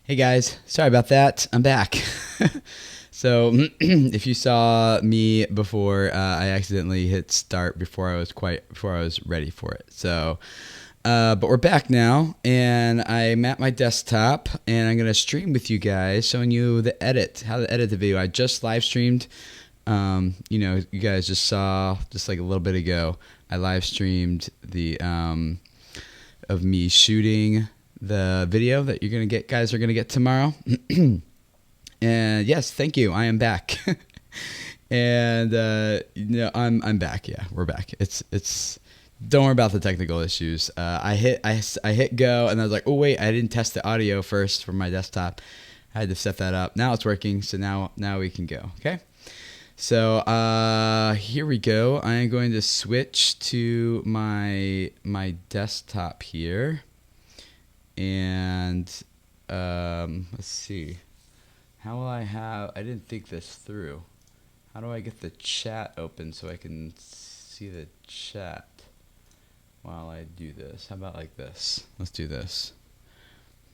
Hey guys, sorry about that. I'm back. So if you saw me before, I accidentally hit start before I was ready for it. So, but we're back now, and I'm at my desktop, and I'm gonna stream with you guys, showing you how to edit the video. I just live streamed. You guys just saw just like a little bit ago. I live streamed the of me shooting the video that guys are gonna get tomorrow. And yes, thank you. I am back. And I'm back. Yeah, we're back. It's don't worry about the technical issues. I hit go, and I was like, oh wait, I didn't test the audio first from my desktop. I had to set that up. Now it's working, so now we can go. Okay. So here we go. I am going to switch to my desktop here, and let's see. How will I didn't think this through. How do I get the chat open so I can see the chat while I do this? How about like this? Let's do this.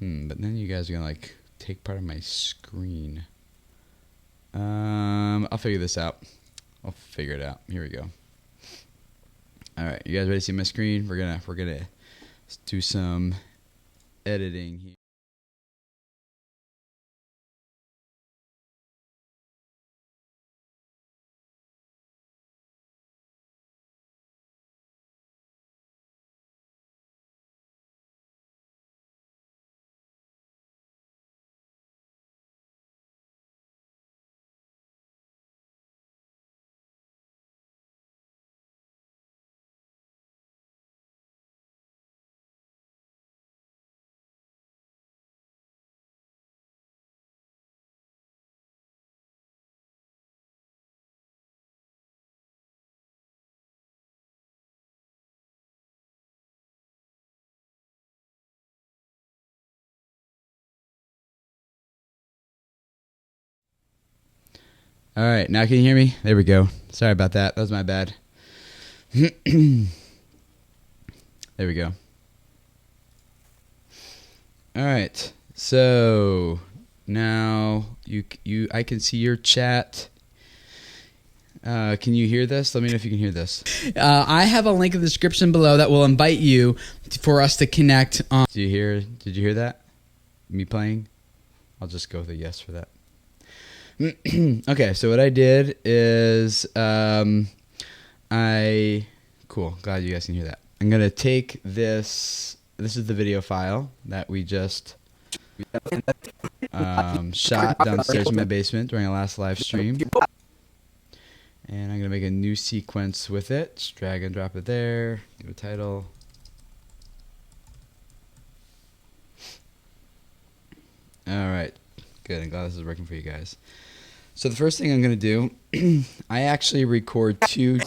But then you guys are gonna like take part of my screen. I'll figure this out. I'll figure it out. Here we go. All right, you guys ready to see my screen? We're gonna do some editing here. All right, now can you hear me? There we go. Sorry about that. That was my bad. There we go. All right. So now I can see your chat. Can you hear this? Let me know if you can hear this. I have a link in the description below that will invite you for us to connect on. Did you hear that? Me playing? I'll just go with a yes for that. Okay, so what I did is cool, glad you guys can hear that. I'm gonna take this is the video file that we just shot downstairs in my basement during our last live stream, and I'm gonna make a new sequence with it. Just drag and drop it there, give a title. Alright, good. I'm glad this is working for you guys. So the first thing I'm going to do, I actually record two,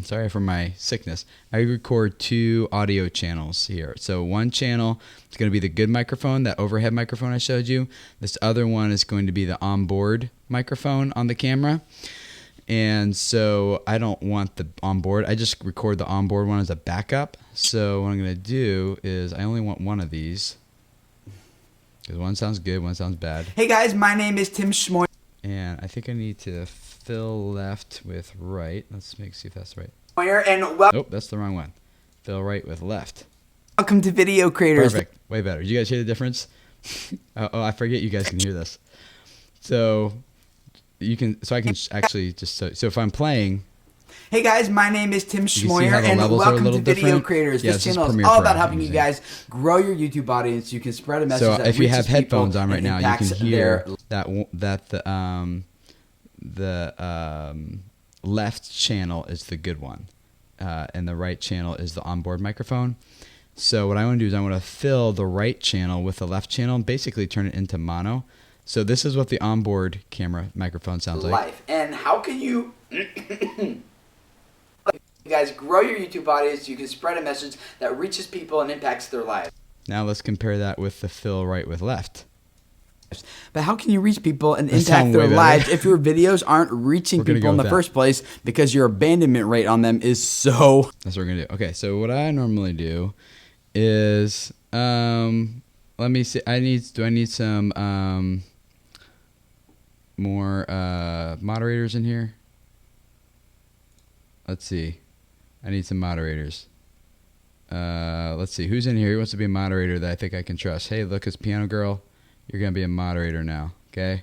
sorry for my sickness, I record two audio channels here. So one channel is going to be the good microphone, that overhead microphone I showed you. This other one is going to be the onboard microphone on the camera. And so I don't want the onboard, I just record the onboard one as a backup. So what I'm going to do is I only want one of these, because one sounds good, one sounds bad. Hey guys, my name is Tim Schmoyer. And I think I need to fill left with right. Let's see if that's right. And Nope, that's the wrong one. Fill right with left. welcome to Video Creators. Perfect. Way better. Did you guys hear the difference? Oh, I forget you guys can hear this. So I can actually just so if I'm playing. Hey guys, my name is Tim Schmoyer, how the and levels are a welcome to little Video different? Creators. Yeah, This this is channel is Premiere all Pro about I'm helping you using. guys grow your YouTube audience. You can spread a message So that if you reaches have headphones people on right and now, you impacts can hear their the left channel is the good one, and the right channel is the onboard microphone. So what I want to do is I want to fill the right channel with the left channel and basically turn it into mono. So this is what the onboard camera microphone sounds like. life. And how can you you guys grow your YouTube audience? You can spread a message that reaches people and impacts their lives. Now let's compare that with the fill right with left. But how can you reach people and That impact sound their way better. lives if your videos aren't reaching We're gonna people go in the with that. first place because your abandonment rate on them is so... That's what we're gonna do. Okay, so what I normally do is let me see. Do I need some more moderators in here? Let's see. I need some moderators. Let's see. Who's in here? Who wants to be a moderator that I think I can trust? Hey, look, it's Piano Girl. You're going to be a moderator now, okay?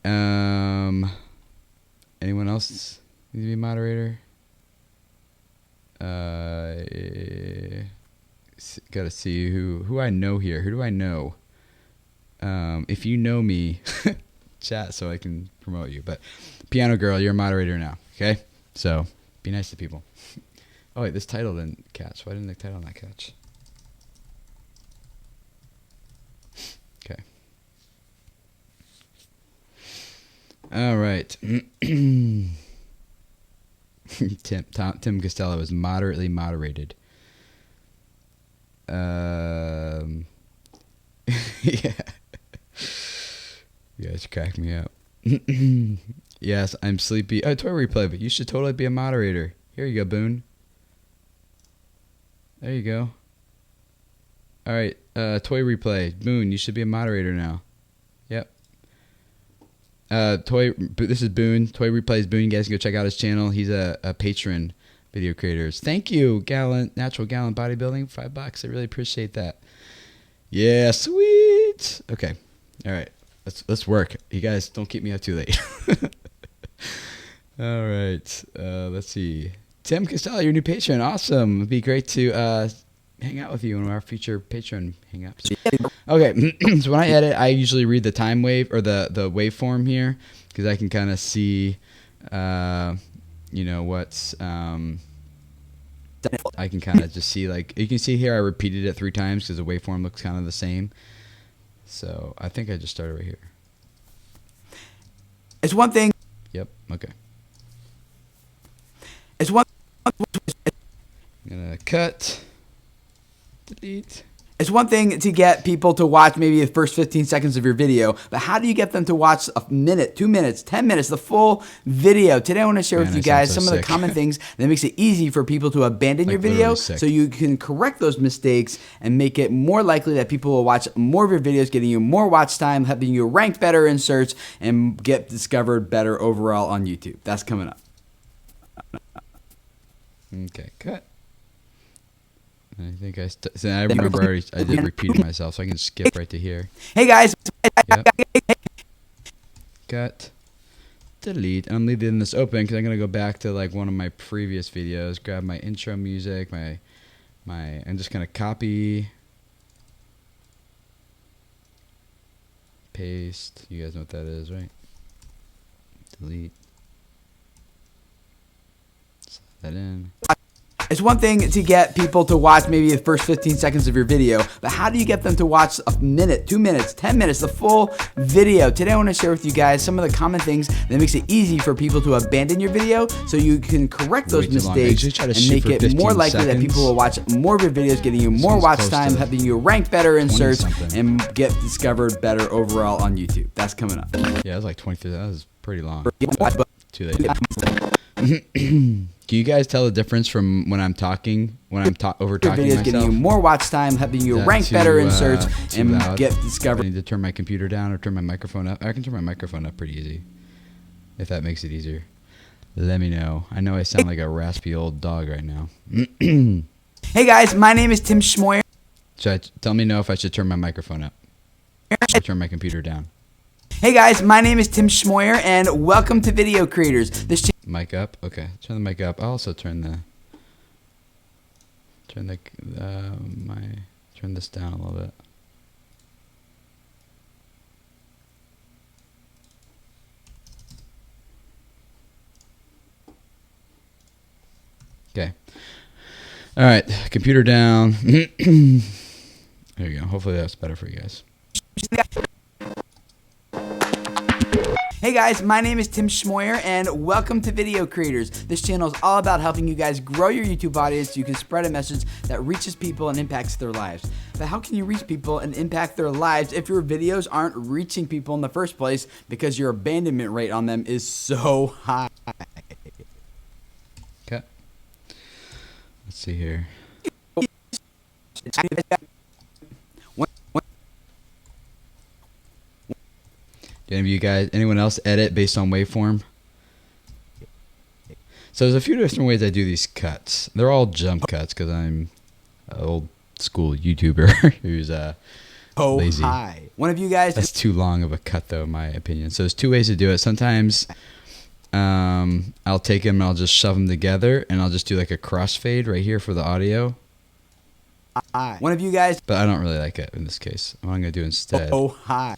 Anyone else need to be a moderator? Got to see who I know here. Who do I know? If you know me, chat so I can promote you. But Piano Girl, you're a moderator now, okay? So be nice to people. Oh wait, this title didn't catch. Why didn't the title not catch? Okay. All right. Tim Costello is moderately moderated. Yeah. You guys crack me up. Yes, I'm sleepy. Oh, Toy Replay, but you should totally be a moderator. Here you go, Boone. There you go. All right, Toy Replay. Boone, you should be a moderator now. Yep. This is Boone. Toy Replays Boone. You guys can go check out his channel. He's a patron video creators. Thank you, Natural Gallon Bodybuilding. $5. I really appreciate that. Yeah, sweet. Okay. All right. Let's work. You guys don't keep me up too late. All right. Let's see. Tim Costello, your new patron. Awesome. It'd be great to hang out with you in our future patron hangouts. Okay. So when I edit, I usually read the time wave or the waveform here because I can kind of see, what's. I can kind of just see, like, you can see here I repeated it 3 times because the waveform looks kind of the same. So I think I just started right here. It's one thing. Yep. Okay. It's one. I'm gonna cut. Delete. It's one thing to get people to watch maybe the first 15 seconds of your video, but how do you get them to watch a minute, 2 minutes, 10 minutes, the full video? Today I want to share with you guys some of the common things that makes it easy for people to abandon your video so you can correct those mistakes and make it more likely that people will watch more of your videos, getting you more watch time, helping you rank better in search, and get discovered better overall on YouTube. That's coming up. Okay, cut. I think I remember I did repeat myself, so I can skip right to here. Hey guys. Yep. Cut. Delete. I'm leaving this open because I'm gonna go back to like one of my previous videos. Grab my intro music. I'm just gonna copy, paste. You guys know what that is, right? Delete. Slide that in. It's one thing to get people to watch maybe the first 15 seconds of your video, but how do you get them to watch a minute, 2 minutes, 10 minutes, the full video? Today I want to share with you guys some of the common things that makes it easy for people to abandon your video so you can correct those mistakes and make it more likely that people will watch more of your videos, getting you more watch time, helping you rank better in search, and get discovered better overall on YouTube. That's coming up. Yeah, it was like 23. That was pretty long. Too late. Can you guys tell the difference from when I'm talking, over talking videos, myself? getting you more watch time, helping you rank better in search, and loud? get discovered. I need to turn my computer down or turn my microphone up. I can turn my microphone up pretty easy, if that makes it easier. Let me know. I know I sound like a raspy old dog right now. Hey guys, my name is Tim Schmoyer. Tell me know if I should turn my microphone up or turn my computer down. Hey guys, my name is Tim Schmoyer, and welcome to Video Creators. Mic up? Okay. Turn the mic up. I'll also turn this down a little bit. Okay. All right. Computer down. There you go. Hopefully that's better for you guys. Hey guys, my name is Tim Schmoyer, and welcome to Video Creators. This channel is all about helping you guys grow your YouTube audience so you can spread a message that reaches people and impacts their lives. But how can you reach people and impact their lives if your videos aren't reaching people in the first place because your abandonment rate on them is so high? Okay. Let's see here. Anyone else edit based on waveform? So there's a few different ways I do these cuts. They're all jump cuts because I'm an old school YouTuber who's lazy. Hi. One of you guys. That's too long of a cut though, in my opinion. So there's two ways to do it. Sometimes I'll take them and I'll just shove them together and I'll just do like a crossfade right here for the audio. Hi. One of you guys. But I don't really like it in this case. What I'm going to do instead Hi.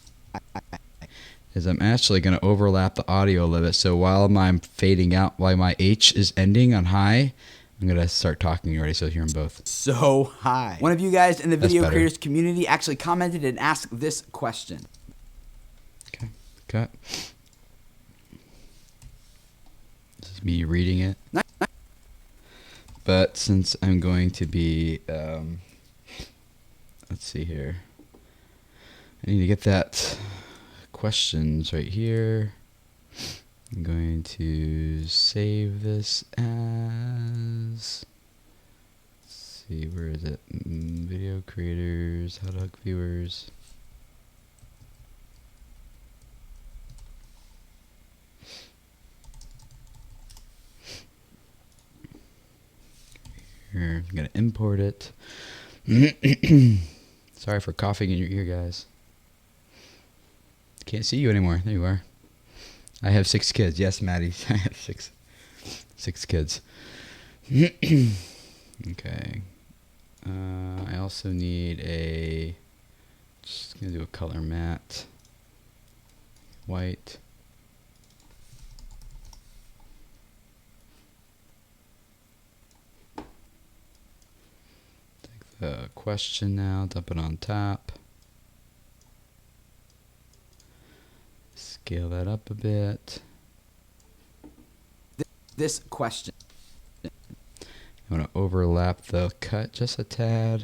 is I'm actually going to overlap the audio a little bit. So while I'm fading out, while my H is ending on high, I'm going to start talking already so you hear them both. So high. One of you guys in the That's video better. creators community actually commented and asked this question. Okay, cut. This is me reading it. But since I'm going to be, let's see here. I need to get that questions right here. I'm going to save this as, let's see, where is it? Video creators, how to hook viewers. Here, I'm going to import it. Sorry for coughing in your ear, guys. Can't see you anymore. There you are. I have 6 kids. Yes, Maddie. I have six kids. Okay. I also need a, just going to do a color matte. White. Take the question now, dump it on top. Scale that up a bit. This question. I'm going to overlap the cut just a tad.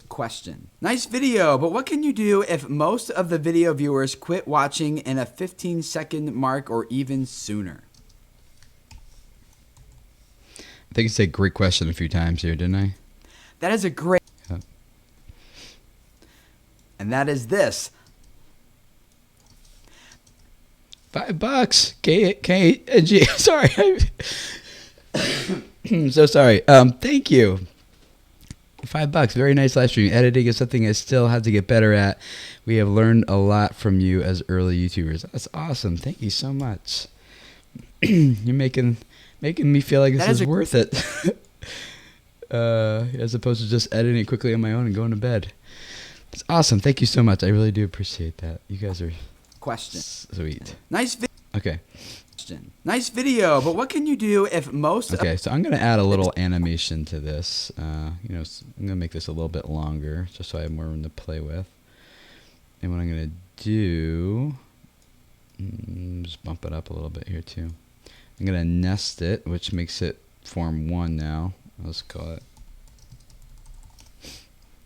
Question. Nice video, but what can you do if most of the video viewers quit watching in a 15-second mark or even sooner? I think I said great question a few times here, didn't I? That is a great. Yep. And that is this. $5. K. Sorry. I'm so sorry. Thank you. $5. Very nice live stream. Editing is something I still have to get better at. We have learned a lot from you as early YouTubers. That's awesome. Thank you so much. You're making me feel like this is worth it. As opposed to just editing it quickly on my own and going to bed. It's awesome. Thank you so much. I really do appreciate that. You guys are Question. sweet. Nice video. Okay. Nice video, but what can you do if most Okay, so I'm going to add a little animation to this. I'm going to make this a little bit longer just so I have more room to play with. And what I'm going to do, just bump it up a little bit here too. I'm going to nest it, which makes it form 1 now. Let's call it.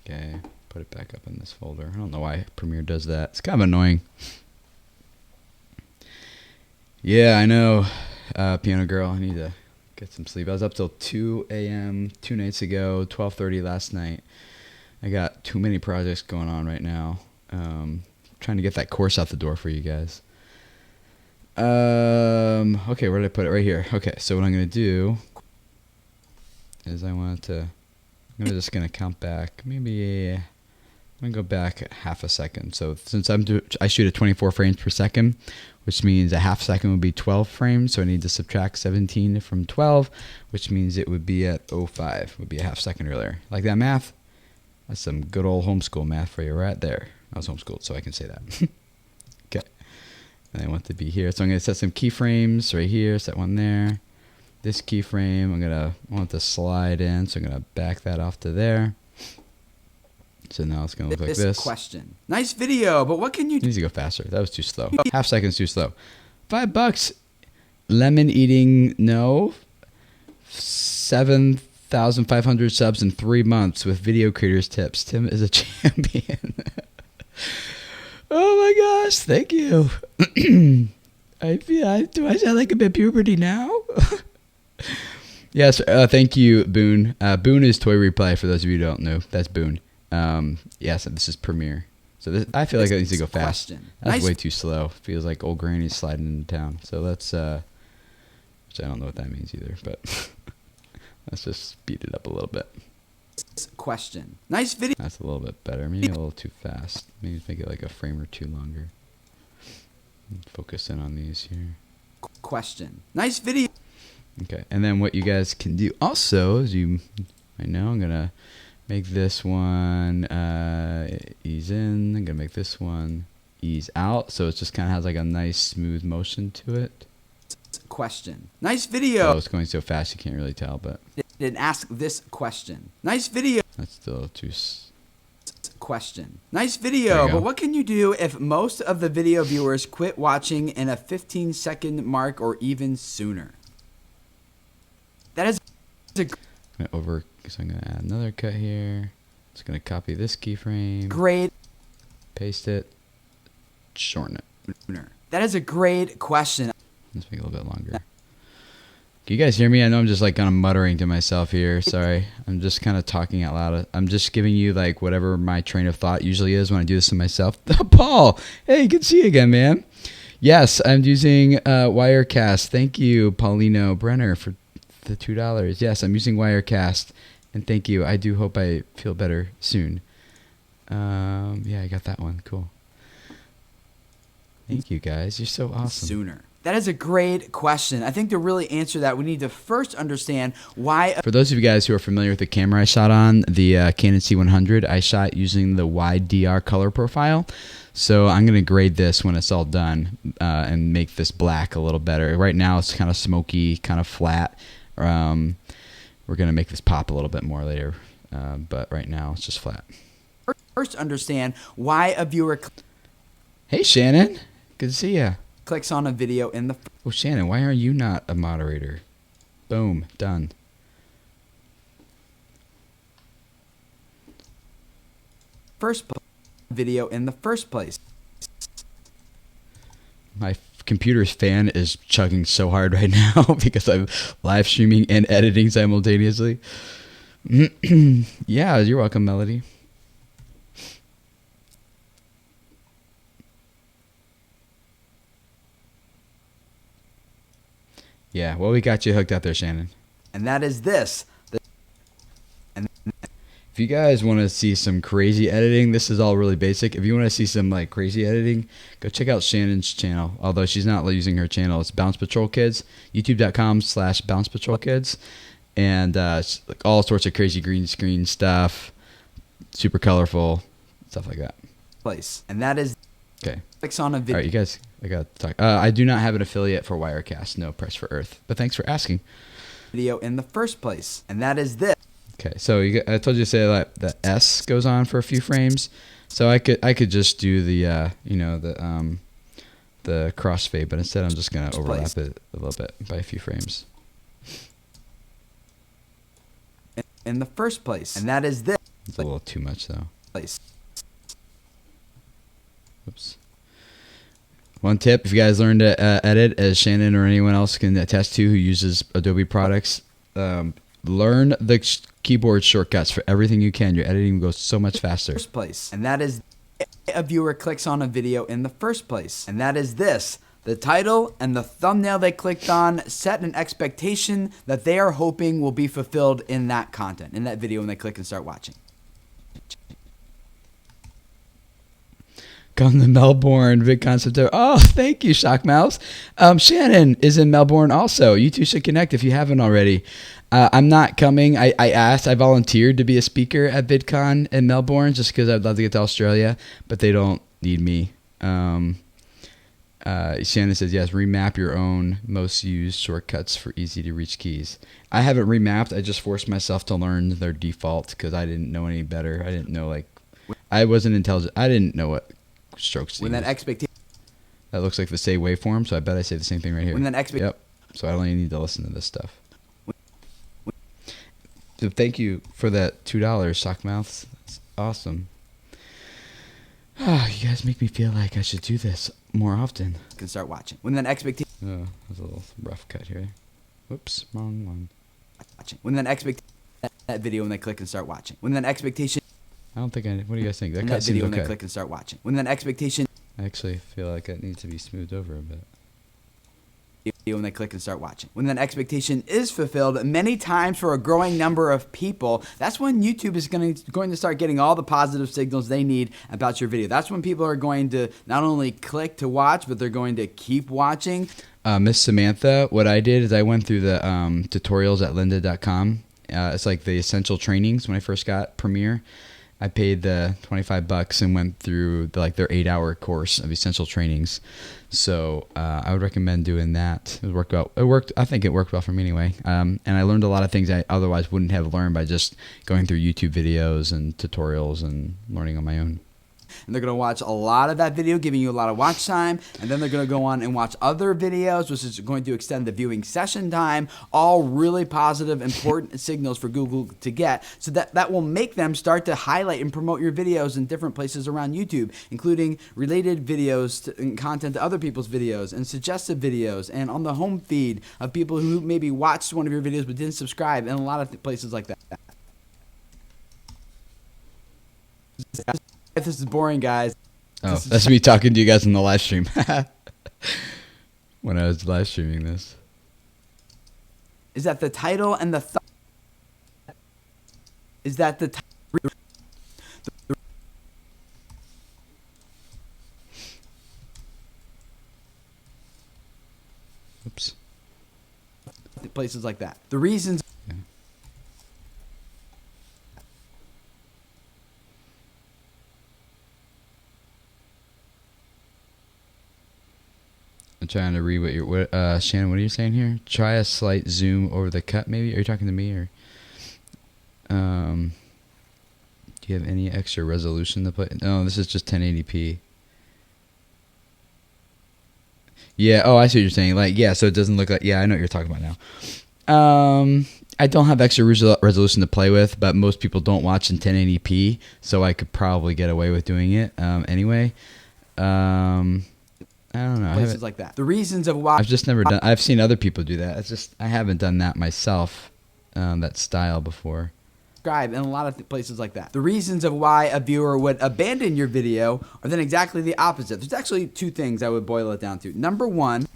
Okay, put it back up in this folder. I don't know why Premiere does that. It's kind of annoying. Yeah, I know, Piano Girl. I need to get some sleep. I was up till 2 a.m. 2 nights ago, 12:30 last night. I got too many projects going on right now. Trying to get that course out the door for you guys. Okay, where did I put it? Right here. Okay, so what I'm going to do is I'm just going to count back. Maybe I'm going to go back half a second. So since I shoot at 24 frames per second, which means a half second would be 12 frames. So I need to subtract 17 from 12, which means it would be at 05, would be a half second earlier. Like that math? That's some good old homeschool math for you right there. I was homeschooled, so I can say that. Okay. And I want to be here. So I'm going to set some keyframes right here, set one there. This keyframe, I want to slide in, so I'm going to back that off to there. So now it's going to look like this. Question. Nice video, but what can you It needs to go faster. That was too slow. Half second's too slow. $5. Lemon eating no. 7,500 subs in 3 months with video creators tips. Tim is a champion. Oh my gosh! Thank you. Do I sound like I'm at puberty now? Yes. Thank you, Boone. Boone is Toy Replay. For those of you who don't know, that's Boone. Yes, this is Premiere. So this, I feel like it needs to go fast. Question. That's Nice. way too slow. Feels like old granny's sliding into town. So let's, which I don't know what that means either, but let's just speed it up a little bit. Question. Nice video. That's a little bit better. Maybe a little too fast. Maybe make it like a frame or two longer. Focus in on these here. Question. Nice video. Okay, and then what you guys can do also is I know I'm gonna make this one ease in. I'm gonna make this one ease out, so it just kind of has like a nice smooth motion to it. Question. Nice Oh, video. it's going so fast you can't really tell, but Didn't ask this question. Nice video. that's still too. Question. Nice There video, you go. but what can you do if most of the video viewers quit watching in a 15-second mark or even sooner? That is a So I'm gonna add another cut here. Just gonna copy this keyframe, great paste it, shorten it. sooner. That is a great question. Let's make it a little bit longer. Can you guys hear me? I know I'm just like kind of muttering to myself here. Sorry. I'm just kind of talking out loud. I'm just giving you like whatever my train of thought usually is when I do this to myself. Paul, hey, good to see you again, man. Yes, I'm using Wirecast. Thank you, Paulino Brenner, for the $2. Yes, I'm using Wirecast. And thank you. I do hope I feel better soon. Yeah, I got that one. Cool. Thank you, guys. You're so awesome. Sooner. That is a great question. I think to really answer that, we need to first understand why. For those of you guys who are familiar with the camera I shot on, the Canon C100, I shot using the wide DR color profile. So I'm going to grade this when it's all done and make this black a little better. Right now it's kind of smoky, kind of flat. We're going to make this pop a little bit more later, but right now it's just flat. First understand why a viewer Hey, Shannon. Good to see ya. clicks on a video in the Oh, Shannon, why are you not a moderator? Boom, done. video in the first place. My computer's fan is chugging so hard right now because I'm live streaming and editing simultaneously. Yeah, you're welcome, Melody. Yeah, well, we got you hooked up there, Shannon. And that is this. If you guys want to see some crazy editing, this is all really basic. If you want to see some like crazy editing, go check out Shannon's channel. Although she's not using her channel, it's Bounce Patrol Kids, youtube.com/Bounce Patrol Kids, and like all sorts of crazy green screen stuff, super colorful stuff like that. Place. And that is Okay. clicks on a All video. right, you guys, I got to talk. I do not have an affiliate for Wirecast, no Press for Earth, but thanks for asking. Video in the first place. And that is this. Okay, so I told you to say that the S goes on for a few frames, so I could just do the the crossfade, but instead I'm just gonna overlap it a little bit by a few frames. In the first place. And that is this. It's a little too much though. Place. Oops. One tip: if you guys learn to edit, as Shannon or anyone else can attest to who uses Adobe products, learn the keyboard shortcuts for everything you can. Your editing goes so much faster. First place. And that is a viewer clicks on a video in the first place. And that is this. The title and the thumbnail they clicked on set an expectation that they are hoping will be fulfilled in that content, in that video when they click and start watching. Come to Melbourne, VidCon September. Oh, thank you, Shockmouse. Shannon is in Melbourne also. You two should connect if you haven't already. I'm not coming. I volunteered to be a speaker at VidCon in Melbourne just because I'd love to get to Australia, but they don't need me. Shannon says, yes, remap your own most used shortcuts for easy to reach keys. I haven't remapped. I just forced myself to learn their default because I didn't know any better. I didn't know, I wasn't intelligent. I didn't know what strokes to When use. that expectation. That looks like the say waveform, so I bet I say the same thing right here. When that Yep. So I don't even need to listen to this stuff. So thank you for that $2, Sockmouths. That's awesome. You guys make me feel like I should do this more often. Can start watching. When that expectation. Oh, that's a little rough cut here. Whoops, wrong one. When that expectation. That video when they click and start watching. When that expectation. I don't think I. What do you guys think? That in cut that seems video when they okay. click and start watching. When that expectation I actually feel like it needs to be smoothed over a bit. when they click and start watching. When that expectation is fulfilled many times for a growing number of people, that's when YouTube is going to start getting all the positive signals they need about your video. That's when people are going to not only click to watch, but they're going to keep watching. Miss Samantha, what I did is I went through the tutorials at lynda.com. It's like the essential trainings when I first got Premiere. I paid the $25 and went through their 8-hour course of essential trainings. So I would recommend doing that. It worked well. I think it worked well for me anyway. And I learned a lot of things I otherwise wouldn't have learned by just going through YouTube videos and tutorials and learning on my own. And they're going to watch a lot of that video, giving you a lot of watch time. And then they're going to go on and watch other videos, which is going to extend the viewing session time. All really positive, important signals for Google to get. So that will make them start to highlight and promote your videos in different places around YouTube, including related videos and content to other people's videos and suggested videos and on the home feed of people who maybe watched one of your videos but didn't subscribe, and a lot of places like that. If this is boring, guys. Oh, that's me talking to you guys in the live stream. When I was live streaming this. Is that the title and the is that the Oops. places like that. The reasons. Yeah. I'm trying to read Shannon, what are you saying here? Try a slight zoom over the cut, maybe? Are you talking to me, or do you have any extra resolution to put? No, this is just 1080p. Yeah. Oh, I see what you're saying. So it doesn't look like. Yeah, I know what you're talking about now. I don't have extra resolution to play with, but most people don't watch in 1080p, so I could probably get away with doing it anyway. I don't know. Places like that. The reasons of why. I've just never done. I've seen other people do that. I haven't done that myself. That style before. Subscribe in a lot of places like that. The reasons of why a viewer would abandon your video are then exactly the opposite. There's actually two things I would boil it down to. Number one.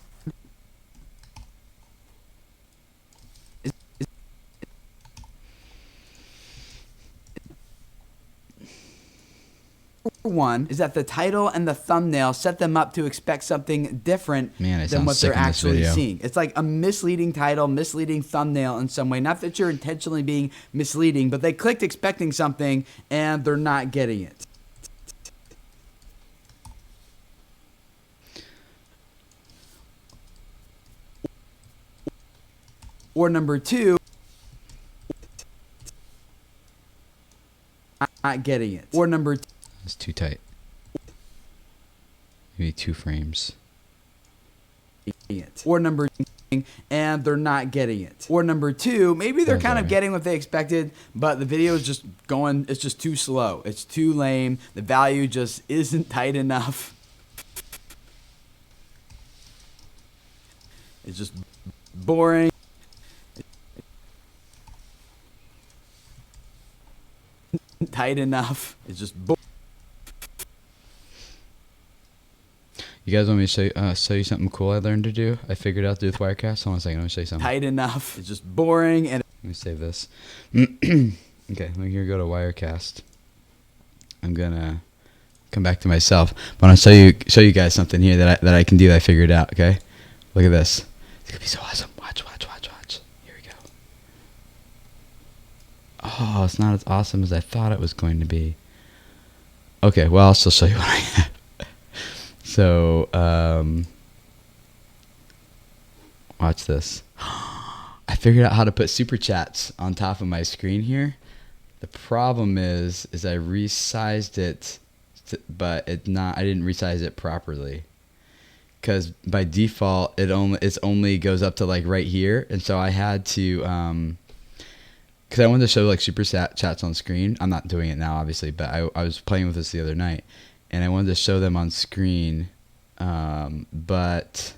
One is that the title and the thumbnail set them up to expect something different than what they're actually seeing. It's like a misleading title, misleading thumbnail in some way. Not that you're intentionally being misleading, but they clicked expecting something and they're not getting it. Or number two, not getting it. Or number two. It's too tight. Maybe 2 frames. Or number two, and they're not getting it. Or number two, maybe they're kind of getting what they expected, but the video is just going, it's just too slow. It's too lame. The value just isn't tight enough. It's just boring. Tight enough. It's just boring. You guys want me to show you something cool I learned to do? I figured out to do with Wirecast. Hold on a second. Let me show you something. Tight enough. It's just boring. And let me save this. Okay, let me go to Wirecast. I'm gonna come back to myself, but I'll show you guys something here that I can do that I figured out. Okay, look at this. It's gonna be so awesome. Watch. Here we go. Oh, it's not as awesome as I thought it was going to be. Okay, well, I'll still show you what I have. So, watch this. I figured out how to put super chats on top of my screen here. The problem is I resized it, but I didn't resize it properly. Because by default, it only goes up to right here, and so I had to, because I wanted to show super chats on screen. I'm not doing it now, obviously, but I was playing with this the other night. And I wanted to show them on screen, but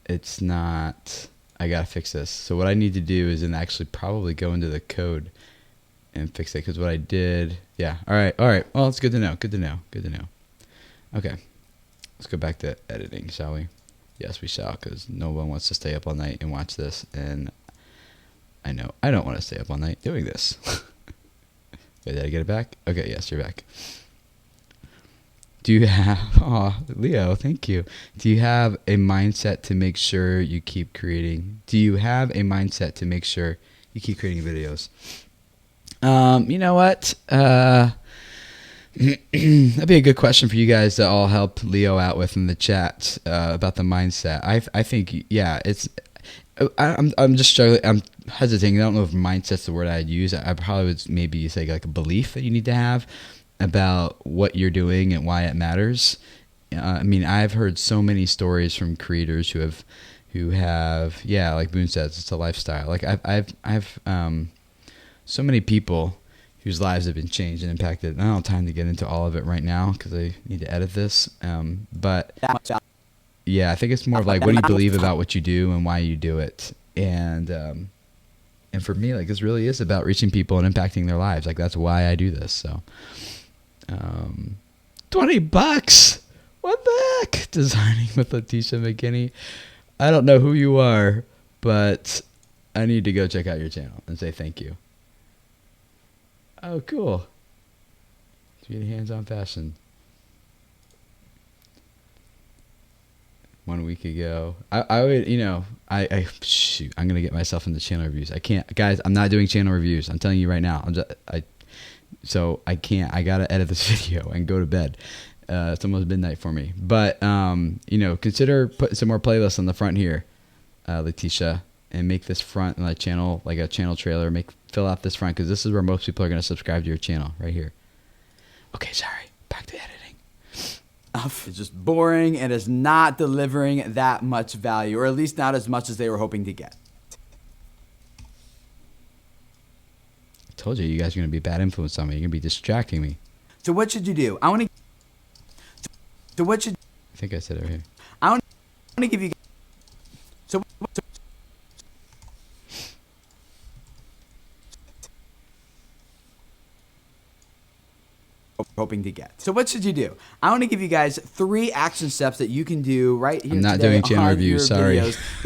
it's not. I gotta fix this. So what I need to do is then actually probably go into the code and fix it, because what I did, yeah. All right. Well, it's good to know. Good to know. Okay, let's go back to editing, shall we? Yes, we shall, because no one wants to stay up all night and watch this, and I know I don't want to stay up all night doing this. Wait, did I get it back? Okay, yes, you're back. Do you have, Leo, thank you. Do you have a mindset to make sure you keep creating? Videos? You know what? That'd be a good question for you guys to all help Leo out with in the chat about the mindset. I think, yeah, I'm just struggling. I'm hesitating. I don't know if mindset's the word I'd use. I probably would maybe say like a belief that you need to have about what you're doing and why it matters. I mean, I've heard so many stories from creators who have, yeah, like Boone says, it's a lifestyle. Like I've so many people whose lives have been changed and impacted. I don't have time to get into all of it right now because I need to edit this. But yeah, I think it's more of like, what do you believe about what you do and why you do it? And for me, like, this really is about reaching people and impacting their lives. Like, that's why I do this. So, $20. What the heck? Designing with Letitia McKinney. I don't know who you are, but I need to go check out your channel and say thank you. Oh, cool. Beauty hands-on fashion. 1 week ago, I would, shoot, I'm gonna get myself into channel reviews. I can't, guys. I'm not doing channel reviews. I'm telling you right now. So I can't. I gotta edit this video and go to bed. It's almost midnight for me. But consider putting some more playlists on the front here, Letitia, and make this front like channel, like a channel trailer. Fill out this front, because this is where most people are gonna subscribe to your channel right here. Okay, sorry. Back to editing. It's just boring and is not delivering that much value, or at least not as much as they were hoping to get. I told you guys are going to be a bad influence on me. You're going to be distracting me. So what should you do? I think I said it right here. I want to give you. So hoping to get. So what should you do? I want to give you guys 3 action steps that you can do right here. I'm not doing channel reviews. Sorry.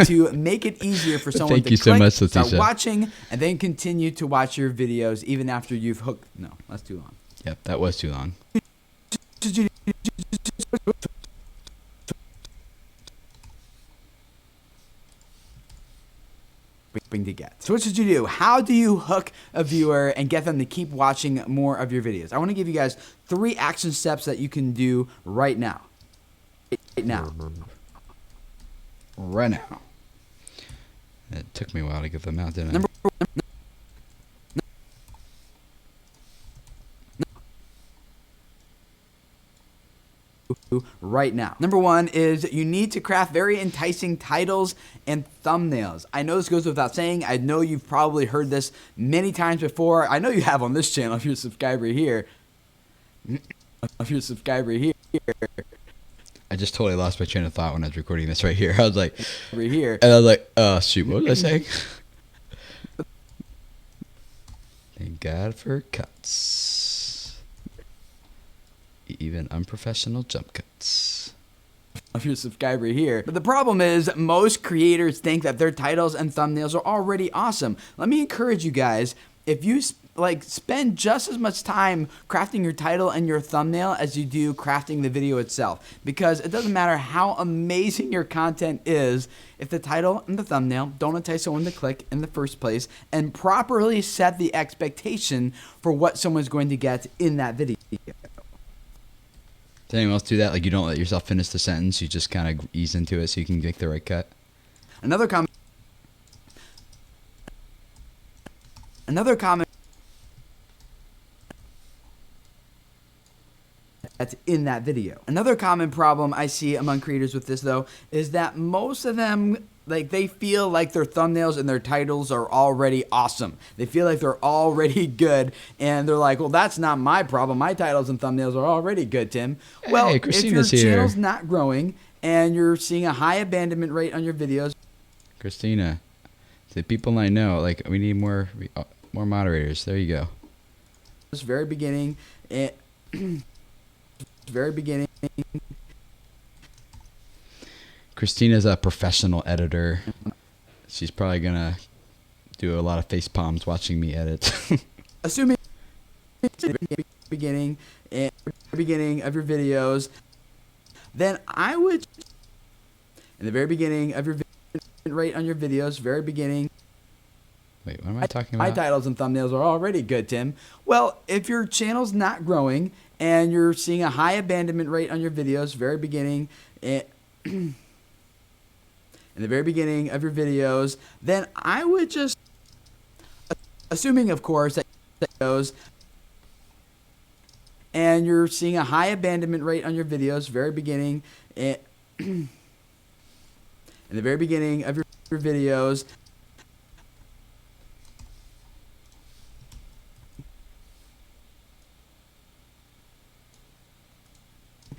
To make it easier for someone Thank to you click, so much, Letitia. start watching, and then continue to watch your videos even after you've hooked. No, that's too long. Yep, that was too long. To get. So what should you do? How do you hook a viewer and get them to keep watching more of your videos? I want to give you guys 3 action steps that you can do right now. Right now. It took me a while to get them out, didn't it? Number right now. Number 1 is you need to craft very enticing titles and thumbnails. I know this goes without saying. I know you've probably heard this many times before. I know you have on this channel if you're a subscriber here. I just totally lost my train of thought when I was recording this right here. I was like, right here. And I was like, shoot, what was I saying? Thank God for cuts. Even unprofessional jump cuts. If you're a subscriber here. But the problem is most creators think that their titles and thumbnails are already awesome. Let me encourage you guys, if you spend just as much time crafting your title and your thumbnail as you do crafting the video itself, because it doesn't matter how amazing your content is if the title and the thumbnail don't entice someone to click in the first place and properly set the expectation for what someone's going to get in that video. Does anyone else do that? Like, you don't let yourself finish the sentence, you just kind of ease into it so you can make the right cut? Another comment that's in that video. Another common problem I see among creators with this, though, is that most of them, they feel like their thumbnails and their titles are already awesome. They feel like they're already good, and they're like, well, that's not my problem. My titles and thumbnails are already good, Tim. Hey, well, Christina's if your here. channel's not growing and you're seeing a high abandonment rate on your videos. Christina, the people I know, we need more moderators. There you go. very beginning, and very beginning. Christina's a professional editor. She's probably gonna do a lot of face palms watching me edit. Assuming beginning and beginning of your videos, then I would in the very beginning of your rate on your videos, very beginning. Wait, what am I talking about? My titles and thumbnails are already good, Tim. Well, if your channel's not growing and you're seeing a high abandonment rate on your videos, very beginning, in the very beginning of your videos, then I would just, assuming of course that goes, and you're seeing a high abandonment rate on your videos, very beginning, in the very beginning of your videos,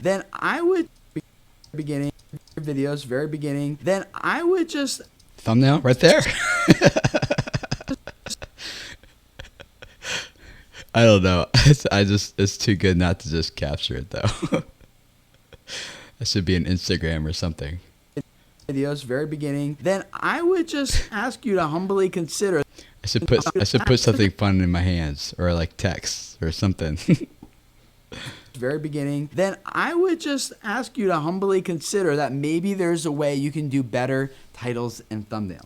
then I would beginning your videos, very beginning, then I would just thumbnail right there. I don't know. It's too good not to just capture it though. That should be an Instagram or something. Videos, very beginning, then I would just ask you to humbly consider. I should put something fun in my hands or like text or something. Very beginning, then I would just ask you to humbly consider that maybe there's a way you can do better titles and thumbnails.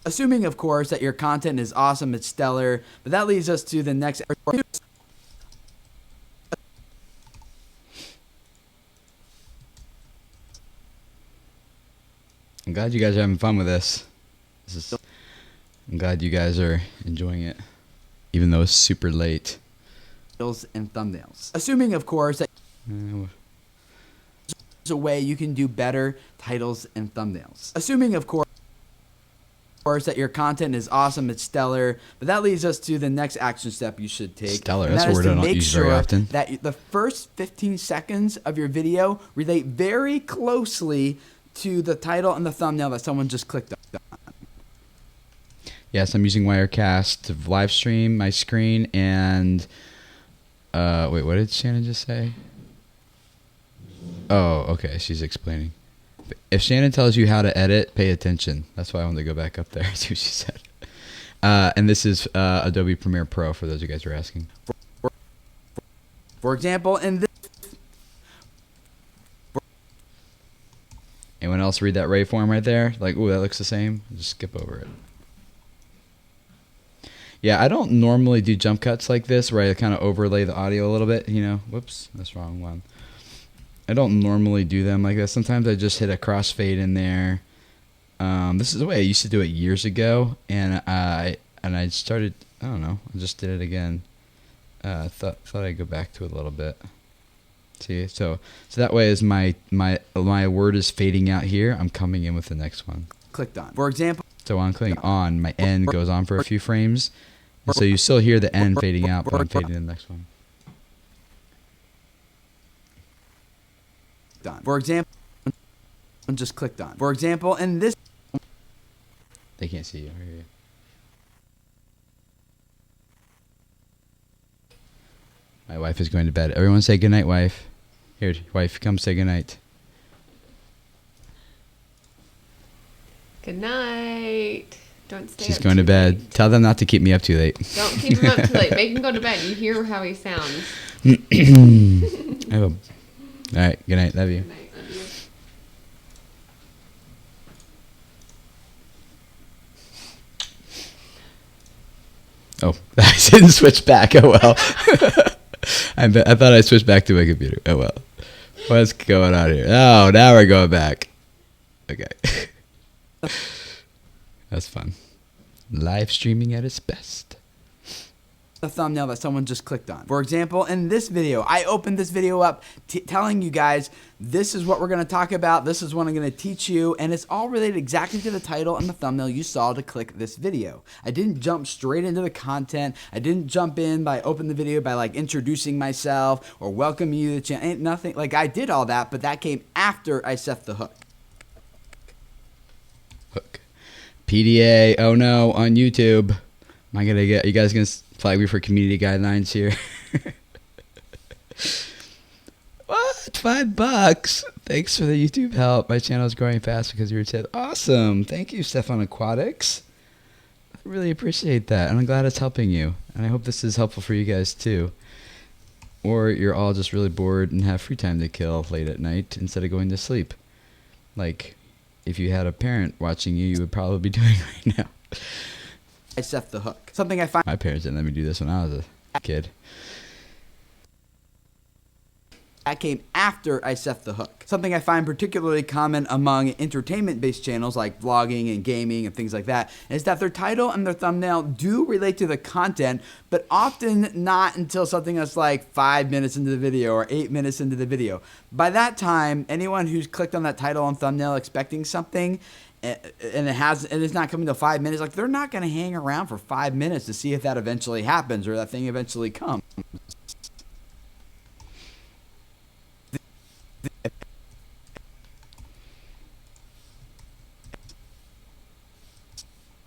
Assuming, of course, that your content is awesome, it's stellar, but that leads us to the next. I'm glad you guys are having fun with this. I'm glad you guys are enjoying it, even though it's super late. Titles and thumbnails. Assuming, of course, that there's a way you can do better titles and thumbnails. Assuming, of course, that your content is awesome, it's stellar, but that leads us to the next action step you should take. Stellar, that's a word I don't use very often. That the first 15 seconds of your video relate very closely to the title and the thumbnail that someone just clicked on. Yes, I'm using Wirecast to live stream my screen and wait, what did Shannon just say? Oh, okay, she's explaining. If Shannon tells you how to edit, pay attention. That's why I wanted to go back up there. See what she said. And this is Adobe Premiere Pro for those of you guys who are asking. For example, in this. Anyone else read that waveform right there? Like, ooh, that looks the same. Just skip over it. Yeah, I don't normally do jump cuts like this where I kind of overlay the audio a little bit, you know. Whoops, that's the wrong one. I don't normally do them like that. Sometimes I just hit a crossfade in there. This is the way I used to do it years ago, and I started. I don't know. I just did it again. Thought I'd go back to it a little bit. See, so that way as my word is fading out here, I'm coming in with the next one. Clicked on. For example. So when I'm clicking on, my end goes on for a few frames, and so you still hear the end fading out, but I'm fading in the next one. Done. For example, just clicked on. For example, in this. They can't see you. I hear you. My wife is going to bed. Everyone say goodnight, wife. Here, wife, come say goodnight. Good night. Don't stay She's up going to too bed. late. Tell them not to keep me up too late. Don't keep him up too late. Make him go to bed. You hear how he sounds. All right. Good night. Love you. Good night. Love you. Oh, I didn't switch back. Oh well. I thought I switched back to my computer. Oh well. What's going on here? Oh, now we're going back. Okay. That's fun. Live streaming at its best. The thumbnail that someone just clicked on. For example, in this video, I opened this video up telling you guys this is what we're going to talk about, this is what I'm going to teach you, and it's all related exactly to the title and the thumbnail you saw to click this video. I didn't jump straight into the content. I didn't jump in by opening the video by like introducing myself or welcoming you to the channel. Ain't nothing. Like I did all that, but that came after I set the hook. Hook. PDA, oh no, on YouTube. Am I gonna get? You guys gonna flag me for community guidelines here? What? $5? Thanks for the YouTube help. My channel is growing fast because you were said. Awesome. Thank you, Stefan Aquatics. I really appreciate that, and I'm glad it's helping you. And I hope this is helpful for you guys too. Or you're all just really bored and have free time to kill late at night instead of going to sleep. Like, if you had a parent watching you, you would probably be doing right now. I set the hook. Something I find My parents didn't let me do this when I was a kid. that came after I set the hook. Something I find particularly common among entertainment-based channels like vlogging and gaming and things like that is that their title and their thumbnail do relate to the content, but often not until something that's like 5 minutes into the video or 8 minutes into the video. By that time, anyone who's clicked on that title and thumbnail expecting something and it's not coming to 5 minutes, like they're not going to hang around for 5 minutes to see if that eventually happens or that thing eventually comes.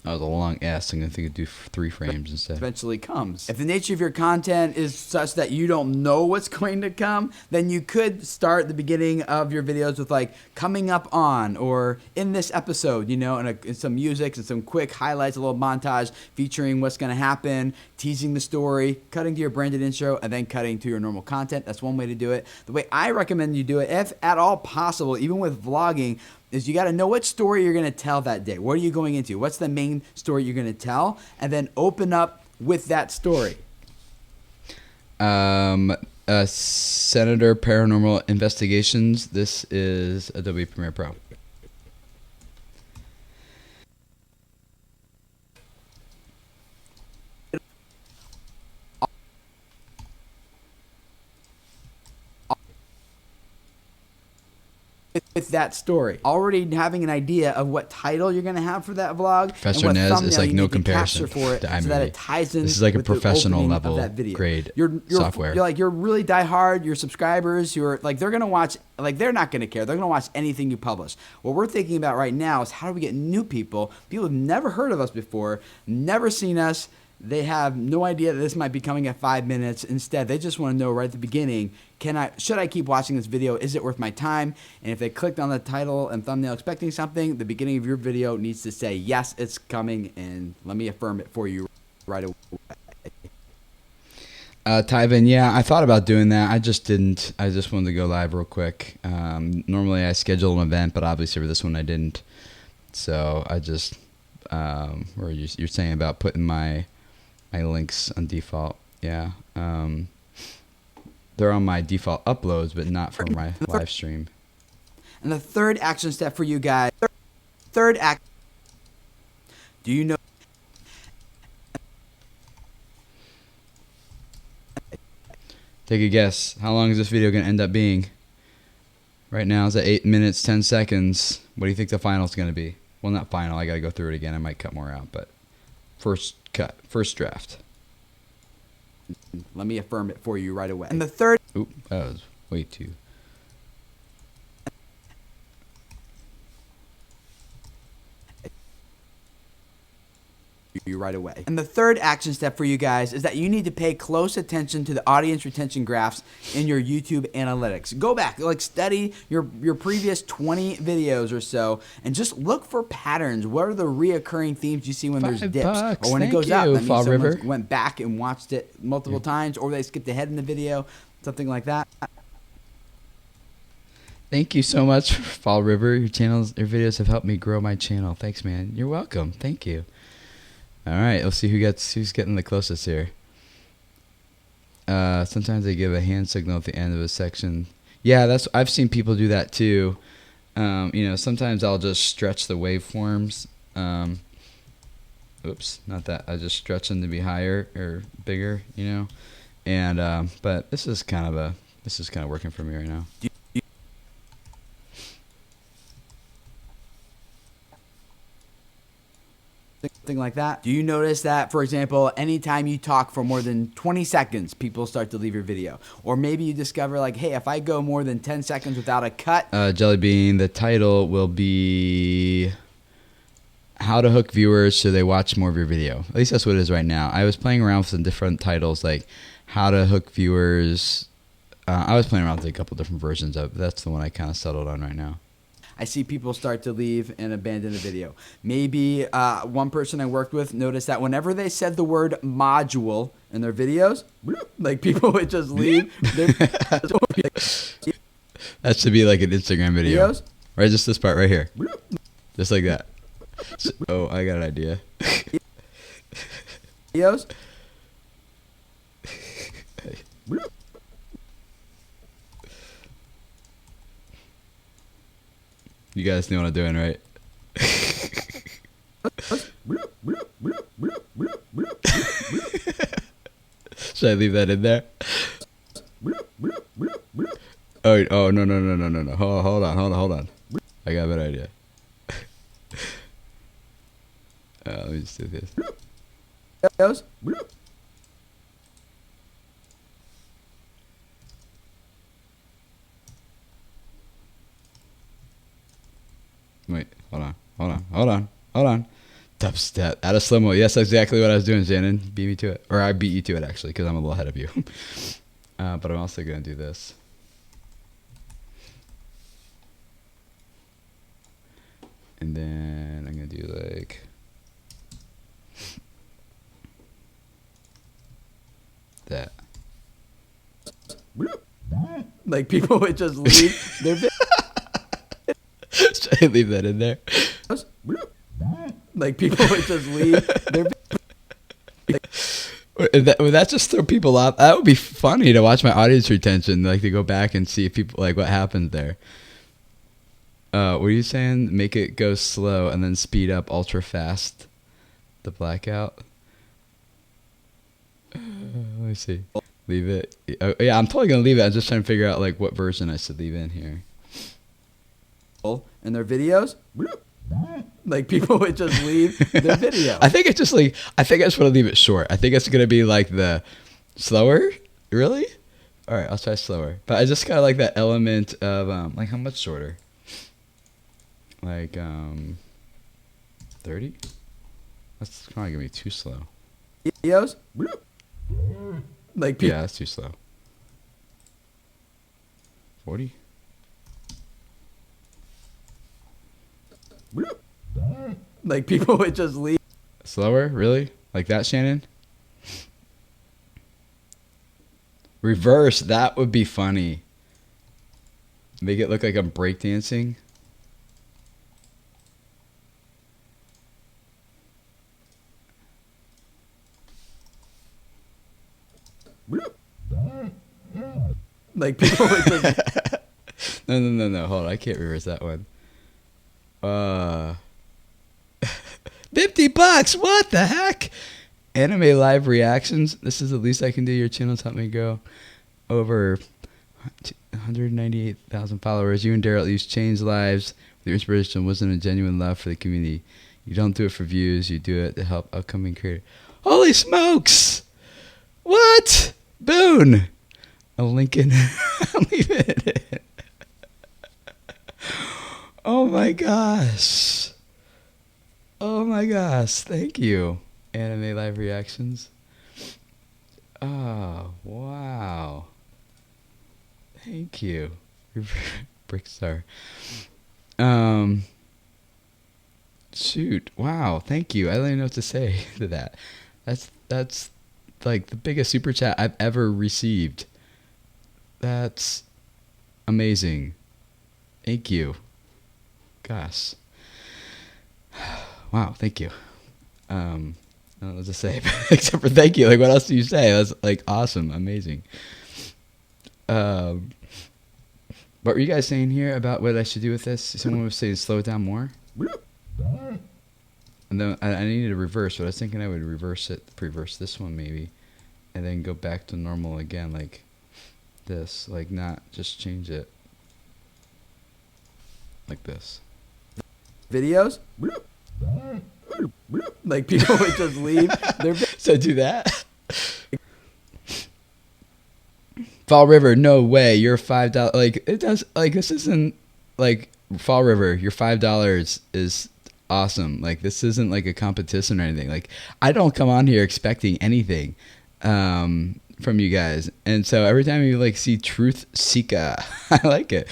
That was a long ass. I'm gonna think it'd do 3 frames instead. Eventually comes. If the nature of your content is such that you don't know what's going to come, then you could start the beginning of your videos with like coming up on or in this episode, you know, and some music and some quick highlights, a little montage featuring what's going to happen, teasing the story, cutting to your branded intro, and then cutting to your normal content. That's one way to do it. The way I recommend you do it, if at all possible, even with vlogging, is you got to know what story you're going to tell that day. What are you going into? What's the main story you're going to tell? And then open up with that story. Senator Paranormal Investigations. This is Adobe Premiere Pro. With that story, already having an idea of what title you're going to have for that vlog, Professor and what Nez thumbnail is like you no need to comparison capture for it, to so that iMovie. it ties in. This is like a with the professional opening level of that video. grade You're software. You're really diehard. Your subscribers, who are like, they're going to watch. Like, they're not going to care. They're going to watch anything you publish. What we're thinking about right now is how do we get new people who've never heard of us before, never seen us. They have no idea that this might be coming at 5 minutes. Instead, they just want to know right at the beginning, should I keep watching this video? Is it worth my time? And if they clicked on the title and thumbnail expecting something, the beginning of your video needs to say, yes, it's coming, and let me affirm it for you right away. Tyvin, yeah, I thought about doing that. I just didn't. I just wanted to go live real quick. Normally I schedule an event, but obviously for this one I didn't. So I just, or you're saying about putting my links on default. Yeah. They're on my default uploads, but not for my live stream. And the third action step for you guys, do you know? Take a guess. How long is this video going to end up being? Right now it's at 8 minutes, 10 seconds. What do you think the final is going to be? Well, not final. I got to go through it again. I might cut more out, but first cut, first draft. Let me affirm it for you right away. And the third. Oop, that was way too. You right away. And the third action step for you guys is that you need to pay close attention to the audience retention graphs in your YouTube analytics. Go back, like study your previous 20 videos or so, and just look for patterns. What are the reoccurring themes you see when there's dips $5. or when it goes Thank up? you, That means Fall someone River. went back and watched it multiple times, or they skipped ahead in the video, something like that. Thank you so much, Fall River. Your videos have helped me grow my channel. Thanks, man. You're welcome. Thank you. All right, let's see who's getting the closest here. Sometimes they give a hand signal at the end of a section. Yeah, I've seen people do that too. Sometimes I'll just stretch the waveforms. Oops, not that. I just stretch them to be higher or bigger, And but this is kind of working for me right now. Something like that. Do you notice that, for example, anytime you talk for more than 20 seconds, people start to leave your video? Or maybe you discover like, hey, if I go more than 10 seconds without a cut. Jelly Bean, the title will be how to hook viewers so they watch more of your video. At least that's what it is right now. I was playing around with some different titles, like how to hook viewers. I was playing around with a couple different versions of it, but that's the one I kind of settled on right now. I see people start to leave and abandon the video. Maybe one person I worked with noticed that whenever they said the word module in their videos, like people would just leave. That should be like an Instagram video. Videos? Right, just this part right here. Just like that. Oh, I got an idea. Videos? You guys know what I'm doing, right? Should I leave that in there? Oh, no. Hold on. I got a better idea. Let me just do this. Videos? Wait, hold on. Dubstep out of slow mo. Yes, that's exactly what I was doing, Shannon. Beat me to it, or I beat you to it actually, because I'm a little ahead of you. But I'm also gonna do this. And then I'm gonna do like that. Like people would just leave their videos. Should I leave that in there? Like people would just leave their Would that just throw people off? That would be funny to watch my audience retention, like to go back and see if people like what happened there. What are you saying? Make it go slow and then speed up ultra fast. The blackout. Let me see. Leave it. Oh, yeah, I'm totally gonna leave it. I'm just trying to figure out like what version I should leave in here. in their videos. Like people would just leave their video. I think I just want to leave it short. I think it's gonna be like the slower. Really? All right, I'll try slower. But I just kind of like that element of like how much shorter? Like 30. That's probably gonna be too slow. Videos. Like people. Yeah, that's too slow. 40. Like people would just leave. Slower? Really? Like that, Shannon? Reverse. That would be funny. Make it look like I'm breakdancing. Like people would just. No. Hold on. I can't reverse that one. $50. What the heck? Anime live reactions. This is the least I can do. Your channel's helped me go over 198,000 followers. You and Daryl used change lives. Your inspiration wasn't a genuine love for the community. You don't do it for views. You do it to help upcoming creators. Holy smokes! What? Boone. A Lincoln. I'm leaving it in. Oh my gosh. Thank you. Anime live reactions. Oh, wow. Thank you. Brickstar. Shoot. Wow. Thank you. I don't even know what to say to that. That's like the biggest super chat I've ever received. That's amazing. Thank you. Gosh. Wow, thank you. I don't know what to say, except for thank you. Like, what else do you say? That's like awesome, amazing. What were you guys saying here about what I should do with this? Someone was saying slow it down more. And then I needed to reverse, but I was thinking I would reverse this one maybe, and then go back to normal again, like this, like not just change it like this. Videos. Like people would just leave their. So do that. Fall River, no way. You're $5. Like it does. Like this isn't like Fall River. Your $5 is awesome. Like, this isn't like a competition or anything. Like, I don't come on here expecting anything from you guys. And so every time you like see Truth Sika, I like it.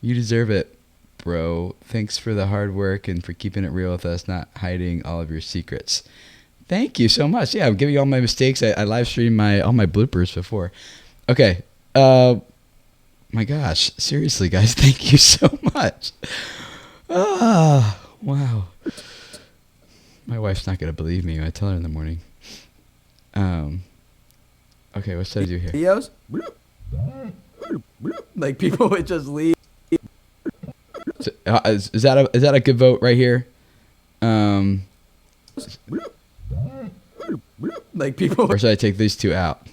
You deserve it, bro. Thanks for the hard work and for keeping it real with us, not hiding all of your secrets. Thank you so much. Yeah, I'm giving you all my mistakes. I live streamed all my bloopers before. Okay. My gosh. Seriously, guys, thank you so much. Ah, wow. My wife's not going to believe me when I tell her in the morning. Okay, what should I do here? Videos? Like people would just leave. So, is that a good vote right here? Like people. Or should I take these two out?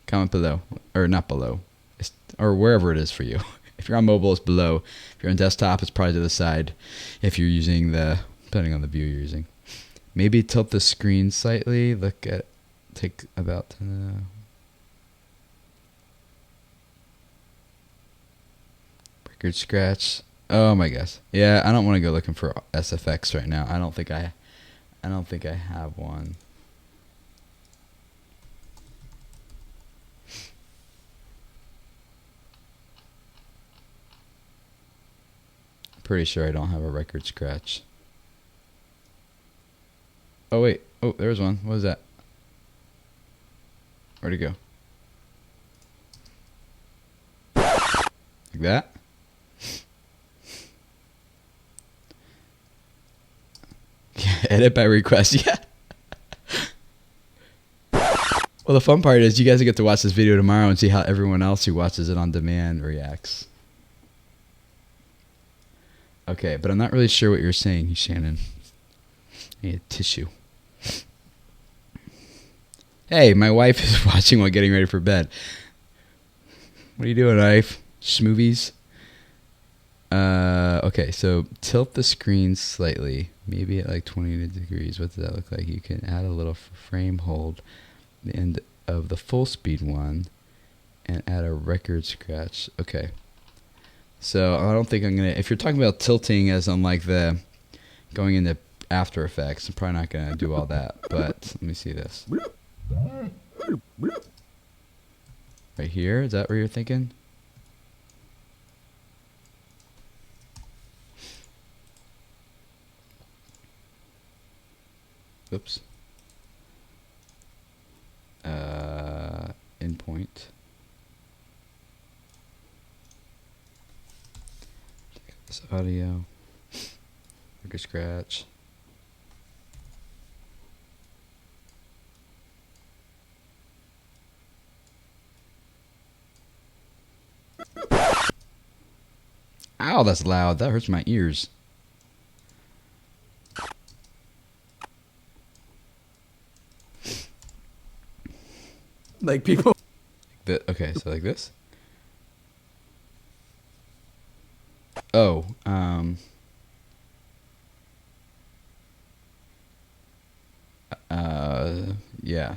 Comment below, or not below, or wherever it is for you. If you're on mobile, it's below. If you're on desktop, it's probably to the side. If you're using depending on the view you're using, maybe tilt the screen slightly. Take about. Record scratch. Oh my gosh. Yeah, I don't want to go looking for SFX right now. I don't think I have one. Pretty sure I don't have a record scratch. Oh wait. Oh, there's one. What is that? Where'd it go? Like that? Edit by request. Yeah. Well, the fun part is you guys get to watch this video tomorrow and see how everyone else who watches it on demand reacts. Okay, but I'm not really sure what you're saying, Shannon. I need a tissue. Hey, my wife is watching while getting ready for bed. What are you doing, wife? Schmovies? Okay, so tilt the screen slightly. Maybe at like 20 degrees. What does that look like? You can add a little frame hold at the end of the full speed one and add a record scratch. Okay. So I don't think I'm going to... If you're talking about tilting as on like the... Going into After Effects, I'm probably not going to do all that. But let me see this. Right here? Is that what you're thinking? Oops. Endpoint. This audio. Record scratch. Ow, that's loud. That hurts my ears. Like people. Okay, so like this. Oh, yeah.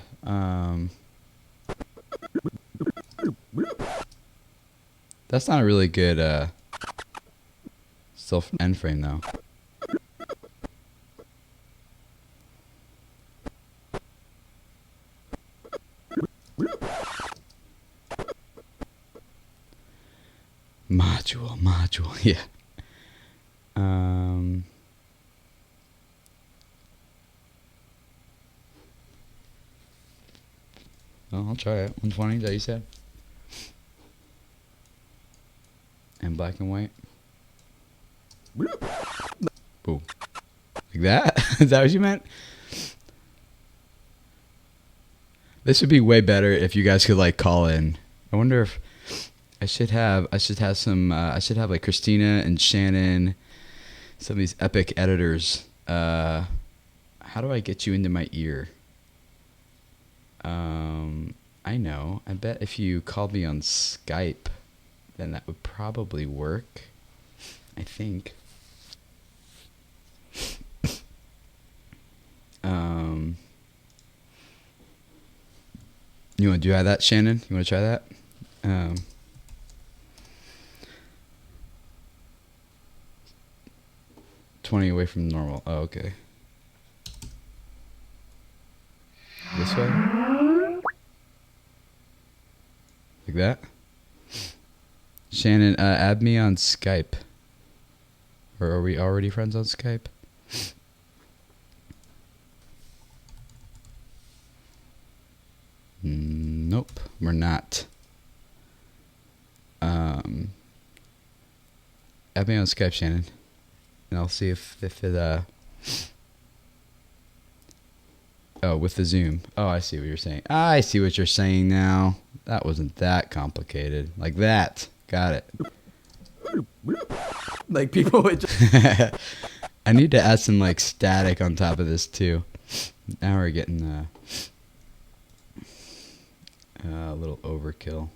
That's not a really good self end frame though. Module, yeah. Well, I'll try it. 120, is that you said? And black and white. Ooh. Like that? Is that what you meant? This would be way better if you guys could like call in. I wonder if I should have some like Christina and Shannon, some of these epic editors. How do I get you into my ear? I know. I bet if you called me on Skype, then that would probably work. I think. You want to do that, Shannon? You want to try that? 20 20 away from normal. Oh, okay. This way? Like that? Shannon, add me on Skype. Or are we already friends on Skype? Nope, we're not. Add me on Skype, Shannon. And I'll see if it, oh, with the Zoom. Oh, I see what you're saying. I see what you're saying now. That wasn't that complicated. Like that. Got it. Like people would just I need to add some like static on top of this too. Now we're getting a little overkill.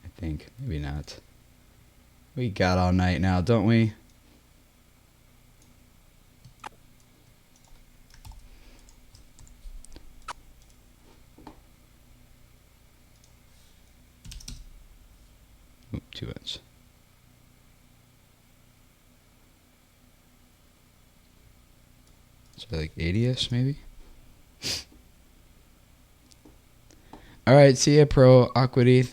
I think. Maybe not. We got all night now, don't we? Oop, too much. So like 80-ish maybe? Alright, see ya, Pro Aquity.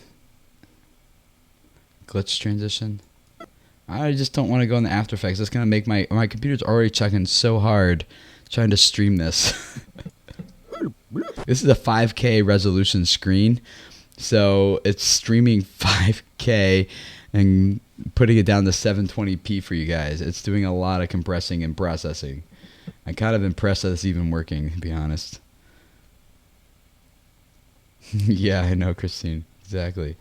Glitch transition. I just don't want to go in the After Effects. That's gonna make my computer's already checking so hard trying to stream this. This is a 5K resolution screen, so it's streaming 5K and putting it down to 720p for you guys. It's doing a lot of compressing and processing. I'm kind of impressed that it's even working, to be honest. Yeah, I know, Christine. Exactly.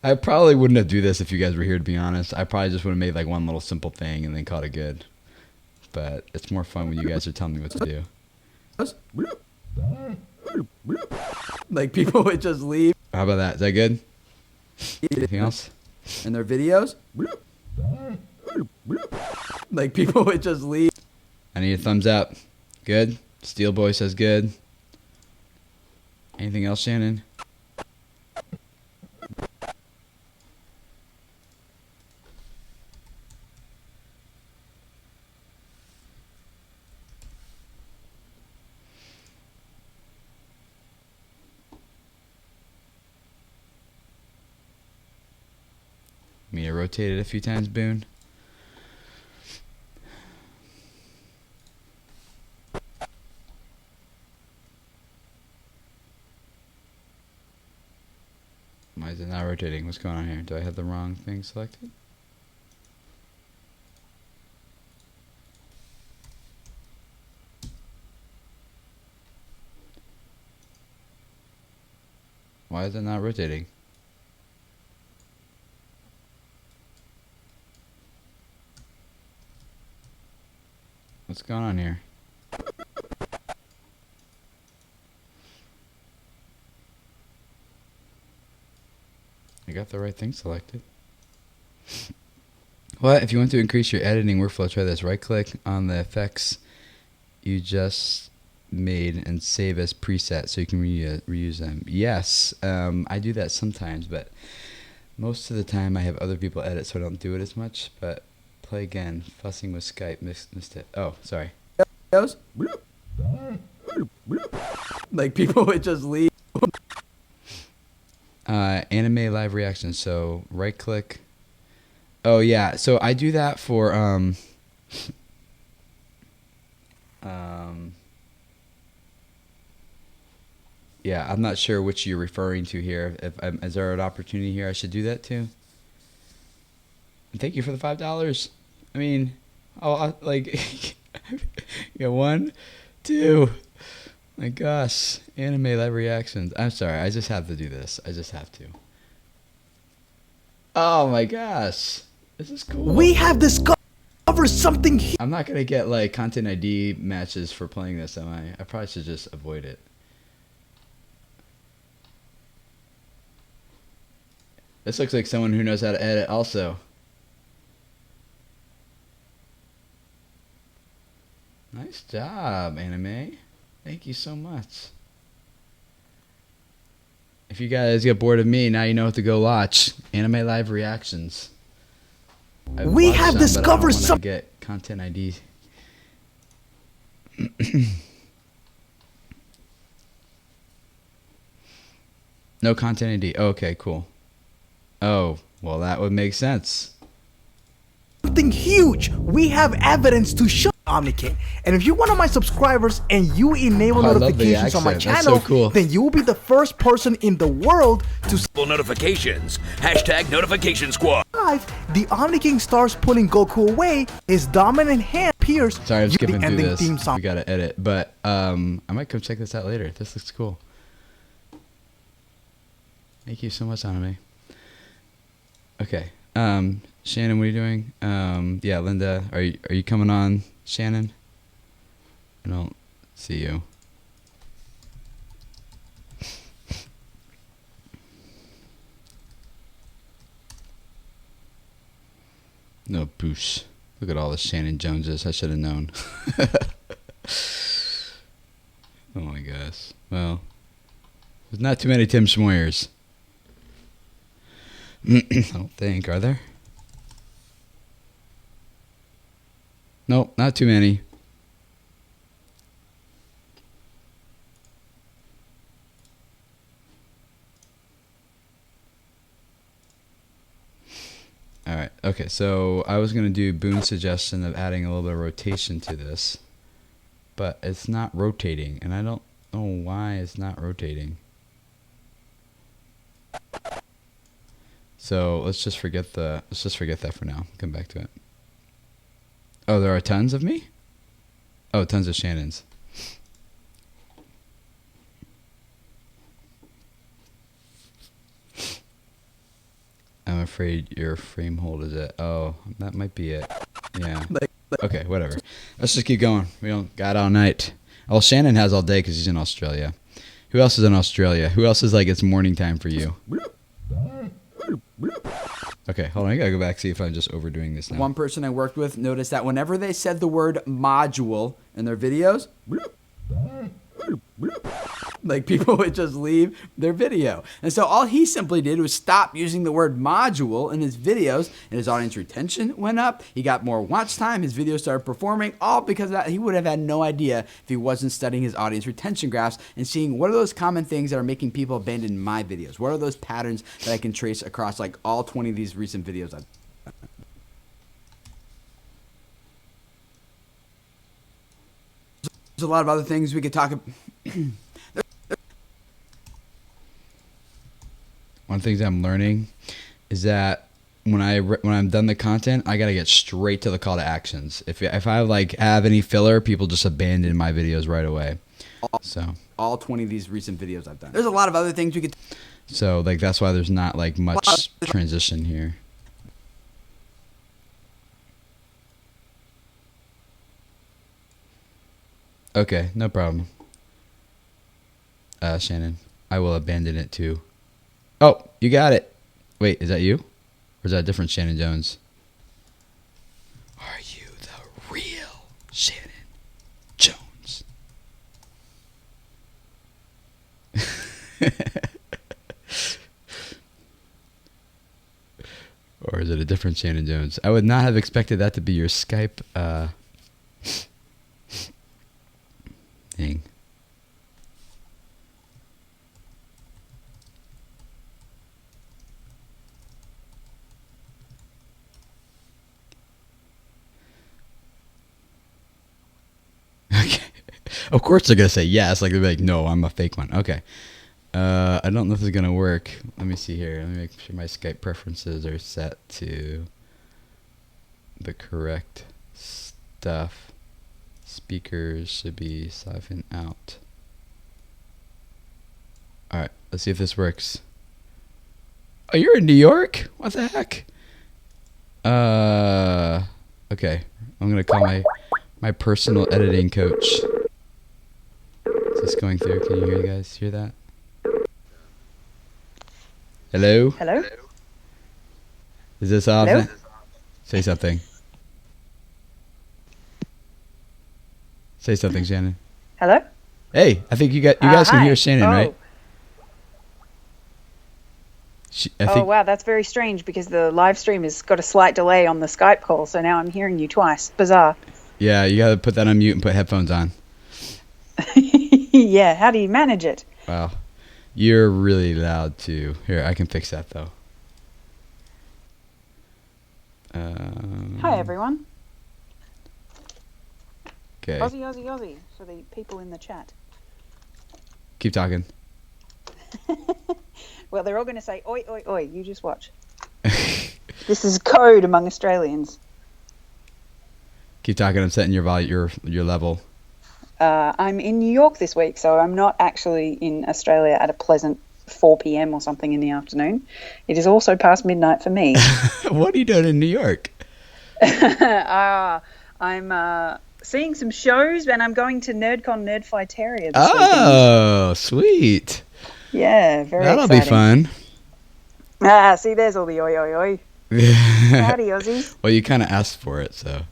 I probably wouldn't have do this if you guys were here, to be honest. I probably just would have made like one little simple thing and then called it good. But it's more fun when you guys are telling me what to do. like people would just leave How about that? Is that good? Anything else? in their videos. Like people would just leave. I need a thumbs up. Good. Steel Boy says good. Anything else, Shannon? Me to rotate it a few times, Boone. Why is it not rotating? What's going on here? Do I have the wrong thing selected? Why is it not rotating? What's going on here? I got the right thing selected. What? If you want to increase your editing workflow, try this. Right click on the effects you just made and save as preset so you can reuse them. Yes, I do that sometimes, but most of the time I have other people edit, so I don't do it as much. But play again. Fussing with Skype. Missed it. Oh, sorry. Like people would just leave. Anime live reaction. So right click. Oh yeah. So I do that for yeah. I'm not sure which you're referring to here. Is there an opportunity here I should do that too? And thank you for the $5. I mean, like, yeah, 1, 2. My gosh, anime live reactions. I'm sorry, I just have to do this. I just have to. Oh my gosh, this is cool. We have discovered something. I'm not gonna get like content ID matches for playing this, am I? I probably should just avoid it. This looks like someone who knows how to edit also. Nice job, anime. Thank you so much. If you guys get bored of me, now you know what to go watch. Anime live reactions. We have discovered some. Get content ID. No content ID. Oh, okay, cool. Oh, well, that would make sense. Something huge. We have evidence to show Omnikit. And if you're one of my subscribers and you enable Oh, I love the notifications on my accent. That's channel, so cool. then you will be the first person in the world to Notifications. Hashtag notification squad. survive. The Omniking starts pulling Goku away. His dominant hand appears. Sorry, I'm the skipping through ending this. theme song. We gotta edit, but I might come check this out later. This looks cool. Thank you so much, Anime. Okay, Shannon, what are you doing? Yeah, Linda, are you coming on, Shannon? I don't see you. No, boosh. Look at all the Shannon Joneses. I should have known. Oh my gosh. Well, there's not too many Tim Schmoyers. I don't think, are there? Nope, not too many. Alright, okay, so I was going to do Boone's suggestion of adding a little bit of rotation to this, but it's not rotating, and I don't know why it's not rotating. So let's just forget that for now. Come back to it. Oh, there are tons of me? Oh, tons of Shannons. I'm afraid your frame hold is it. Oh, that might be it. Yeah. Okay, whatever. Let's just keep going. We don't got all night. Well, Shannon has all day because he's in Australia. Who else is in Australia? Who else is like it's morning time for you? Okay, hold on. I gotta go back see if I'm just overdoing this now. One person I worked with noticed that whenever they said the word module in their videos, like people would just leave their video. And so all he simply did was stop using the word module in his videos, and his audience retention went up. He got more watch time. His videos started performing, all because of that. He would have had no idea if he wasn't studying his audience retention graphs and seeing what are those common things that are making people abandon my videos. What are those patterns that I can trace across like all 20 of these recent videos I've There's a lot of other things we could talk about. One of the things I'm learning is that when I'm done the content, I gotta get straight to the call to actions. If I like have any filler, people just abandon my videos right away. So All 20 of these recent videos I've done. There's a lot of other things we could. So like that's why there's not like much transition here. Okay, no problem. Shannon, I will abandon it too. Oh, you got it. Wait, is that you? Or is that a different Shannon Jones? Are you the real Shannon Jones? Or is it a different Shannon Jones? I would not have expected that to be your Skype thing. Okay. Of course they're gonna say yes. Like they're like, no, I'm a fake one. Okay. I don't know if this is gonna work. Let me see here. Let me make sure my Skype preferences are set to the correct stuff. Speakers should be siphoned out. Alright, let's see if this works. Oh, you're in New York? What the heck? Okay. I'm gonna call my personal editing coach. Is this going through? Can you hear you guys hear that? Hello? Hello? Is this off? Hello? Say something. Say something, Shannon. Hello? Hey, I think you guys can Hi. hear Shannon, right? I Oh, think wow, that's very strange because the live stream has got a slight delay on the Skype call, so now I'm hearing you twice. Bizarre. yeah, you got to put that on mute and put headphones on. Yeah, how do you manage it? Wow. You're really loud too. Here, I can fix that though. Hi, everyone. Okay. Aussie, Aussie, Aussie, for the people in the chat. Keep talking. Well, they're all going to say, oi, oi, oi, you just watch. This is code among Australians. Keep talking. I'm setting your level. I'm in New York this week, so I'm not actually in Australia at a pleasant 4 p.m. or something in the afternoon. It is also past midnight for me. What are you doing in New York? I'm seeing some shows, and I'm going to NerdCon Nerdfighteria this weekend. Oh, sweet. Yeah, very That'll exciting. be fun. See, there's all the oi, oi, oi. Howdy, Aussie. Well, you kind of asked for it, so.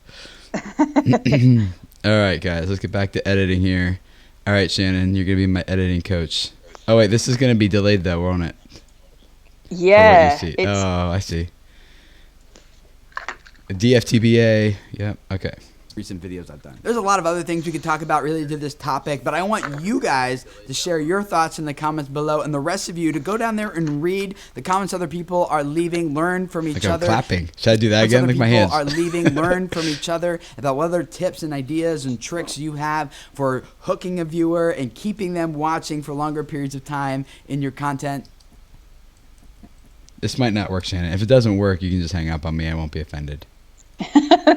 All right, guys, let's get back to editing here. All right, Shannon, you're going to be my editing coach. Oh, wait, this is going to be delayed, though, won't it? Yeah. For what you see. Oh, I see. DFTBA. Yep, okay. Recent videos I've done. There's a lot of other things we could talk about related to this topic, but I want you guys to share your thoughts in the comments below, and the rest of you to go down there and read the comments other people are leaving, learn from each Like other. I'm clapping. Should I do that again? Other Like my people hands. are leaving, learn from each other about what other tips and ideas and tricks you have for hooking a viewer and keeping them watching for longer periods of time in your content. This might not work, Shannon. If it doesn't work, you can just hang up on me. I won't be offended.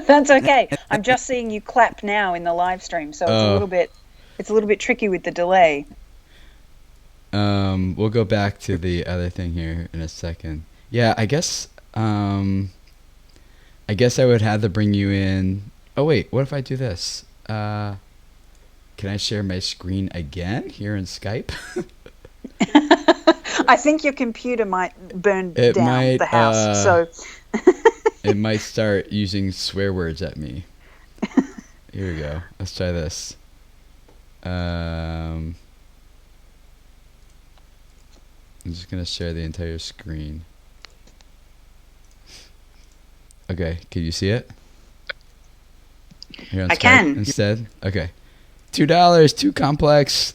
That's okay. I'm just seeing you clap now in the live stream, so it's a little bit tricky with the delay. We'll go back to the other thing here in a second. Yeah, I guess I would have to bring you in. Oh wait, what if I do this? Can I share my screen again here in Skype? I think your computer might burn It down might, the house, so It might start using swear words at me. Here we go. Let's try this. I'm just gonna share the entire screen. Okay, can you see it? Here on I Skype can. instead. Okay, $2. Too complex.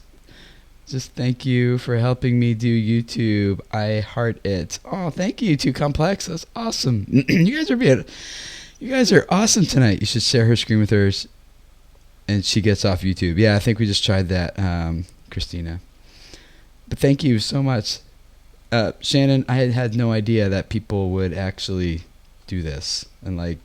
Just thank you for helping me do YouTube. I heart it. Oh, thank you, Too Complex. That's awesome. You guys are awesome tonight. You should share her screen with hers, and she gets off YouTube. Yeah, I think we just tried that, Christina. But thank you so much, Shannon. I had no idea that people would actually do this and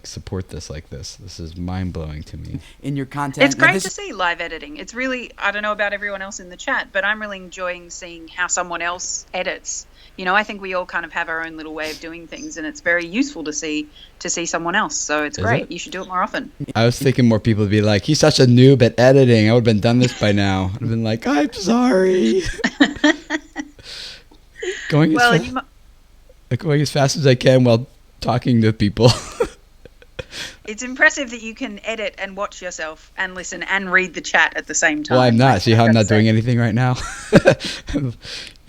support this like this. This is mind blowing to me. In your content. it's Now, great this- to see live editing. It's really, I don't know about everyone else in the chat, but I'm really enjoying seeing how someone else edits. You know, I think we all kind of have our own little way of doing things, and it's very useful to see someone else. So it's Is great. it? You should do it more often. I was thinking more people would be like, he's such a noob at editing. I would have been done this by now. I'd have been like, I'm sorry. going as fast as I can while talking to people. It's impressive that you can edit and watch yourself and listen and read the chat at the same time. Well, I'm not. See how I'm not doing anything right now?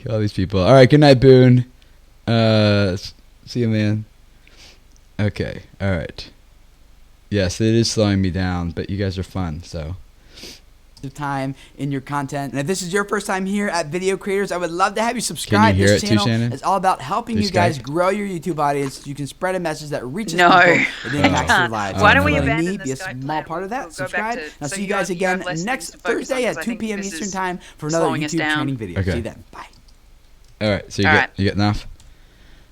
All these people. All right, good night, Boone. See you, man. Okay, all right. Yes, it is slowing me down, but you guys are fun, so. of time in your content. And if this is your first time here at Video Creators, I would love to have you subscribe. Can you hear This it too, channel Shannon? is all about helping Through you guys Skype? grow your YouTube audience. You can spread a message that reaches No. people and impacts their lives. Why don't we So letting abandon me the be a Skype small plan? part of We'll that. go back Subscribe. to- I'll so see you you guys have- you have again less next things to focus on, Thursday 'cause at I 2 think p.m. this Eastern is time for another slowing us YouTube down. training video. Okay. See you then. Bye. All right, so All right. you getting off?